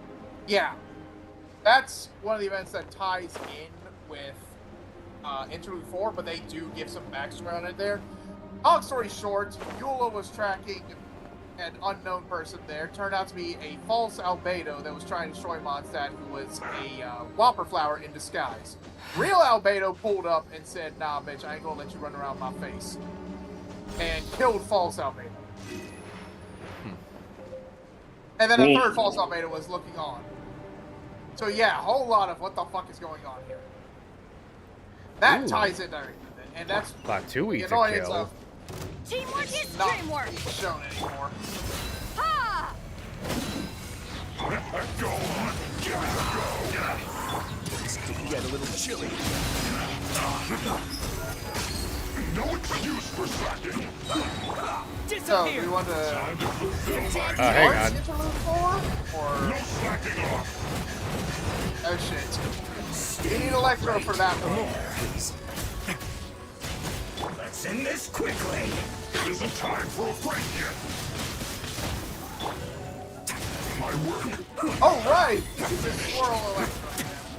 Yeah. That's one of the events that ties in with Interlude 4, but they do give some backstory on it there. Long story short, Eula was tracking an unknown person there. Turned out to be a false albedo that was trying to destroy Mondstadt, who was a Whopper flower in disguise. Real albedo pulled up and said, "Nah, bitch, I ain't gonna let you run around my face." And killed false albedo. And then a third false albedo was looking on. So yeah, a whole lot of what the fuck is going on here. That ties in directly with it, and that's Batui the to annoyance kill. of Teamwork is it's not dreamwork. being shown anymore. Ha! Go on. Go. This could get a little chilly. No excuse for slacking. So, do you want to hang on. Interlude 4? Or... No slacking off. Oh shit. You need Electro for that one. Let's end this quickly. It isn't time for a break yet. My work. Oh right! It's a swirl Electro.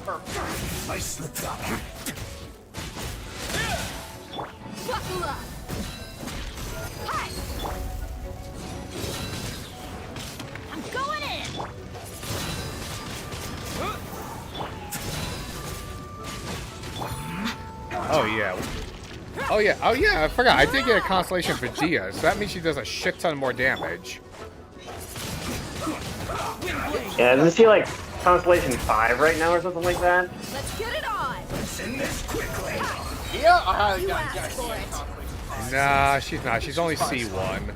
Perfect. I slipped up. Buckle up. Hi. I'm going in. Oh yeah. Oh yeah. Oh yeah. I forgot. I did get a constellation for Gia, so that means she does a shit ton more damage. Yeah, isn't she like Constellation 5 right now or something like that? Let's get it on. Let's end this quickly. Yeah, I You got asked for it. Nah, she's not. She's only C1.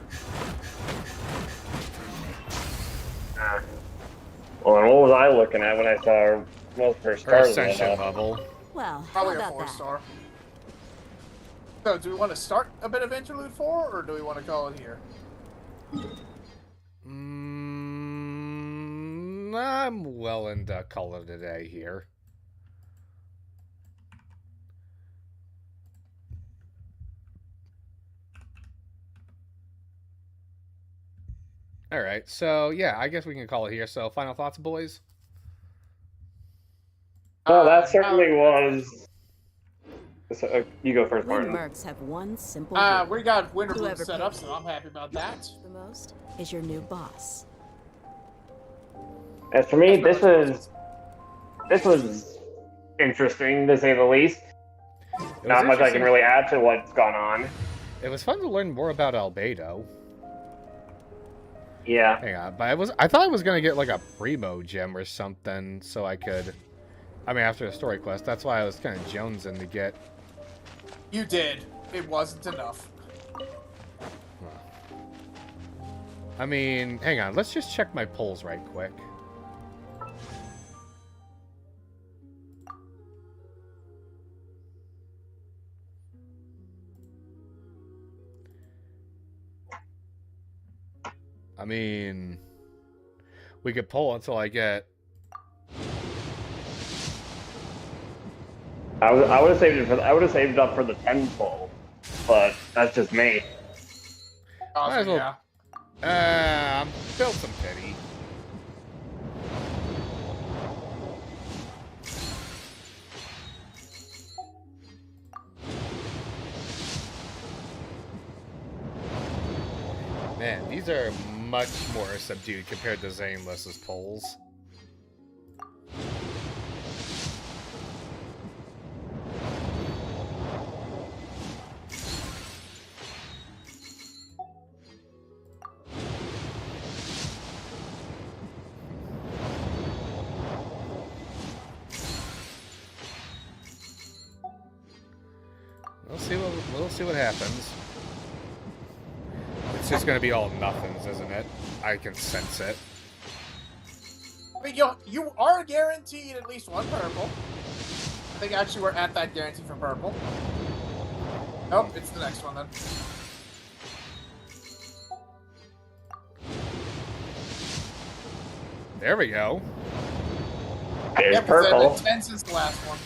Well, and what was I looking at when I saw most of her Her stars? ascension level. Well, Probably how a about that? 4-star. So, do we want to start a bit of Interlude 4, or do we want to call it here? I'm well into color today here. Alright, so yeah, I guess we can call it here. So, final thoughts, boys? Well, that certainly was. So, you go first, Wind Martin. mercs have one simple We got Winterbloom Whoever set up, pays so I'm happy about that. the most is your new boss. As for me, this was interesting to say the least. Not much I can really add to what's gone on. It was fun to learn more about Albedo. Yeah. Hang on, but I thought I was gonna get like a Primo gem or something, so I could. I mean, after the story quest, that's why I was kind of jonesing to get. You did. It wasn't enough. I mean, hang on, let's just check my polls right quick. I mean, we could pull until I get... I would have saved it for. I would have saved it up for the 10 pull, but that's just me. Might as Also, well. Build some pity. Man, these are much more subdued compared to Zaneless's polls. We'll see what happens. It's just gonna be all nothings, isn't it? I can sense it. I mean, you are guaranteed at least one purple. I think actually we're at that guarantee for purple. Nope, it's the next one then. There we go. There's Yep, purple. It's 10 since the last one.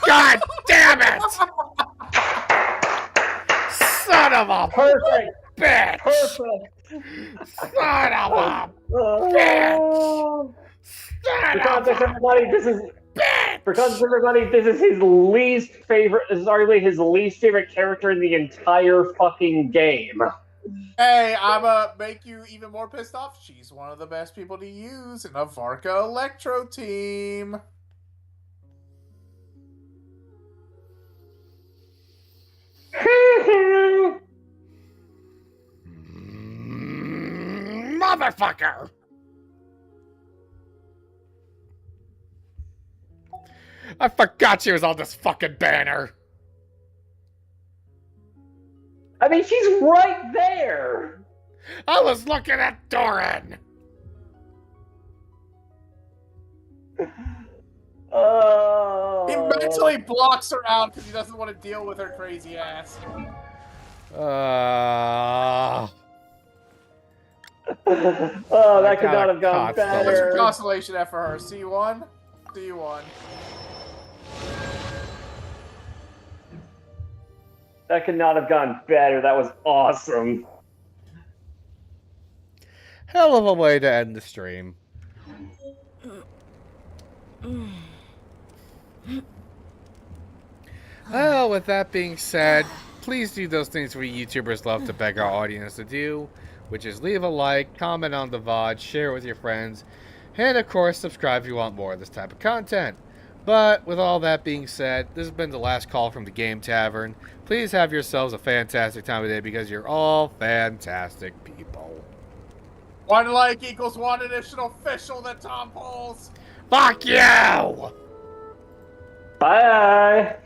God damn it! Son of a Perfect. bitch! Perfect. Son of a bitch! For context, everybody, this is. For context, everybody, this is his least favorite. This is arguably his least favorite character in the entire fucking game. Hey, I'ma make you even more pissed off. She's one of the best people to use in a Varka Electro team. Motherfucker! I forgot she was on this fucking banner. I mean, she's right there. I was looking at Doran. He mentally blocks her out because he doesn't want to deal with her crazy ass. Oh, that could not have gone What's your better. constellation F for her? C1? C1. That could not have gone better. That was awesome. Hell of a way to end the stream. Well, with that being said, please do those things we YouTubers love to beg our audience to do, which is leave a like, comment on the VOD, share with your friends, and of course, subscribe if you want more of this type of content. But with all that being said, this has been the last call from the Game Tavern. Please have yourselves a fantastic time of day because you're all fantastic people. 1 like equals 1 additional official that Tom pulls. Fuck you! Bye.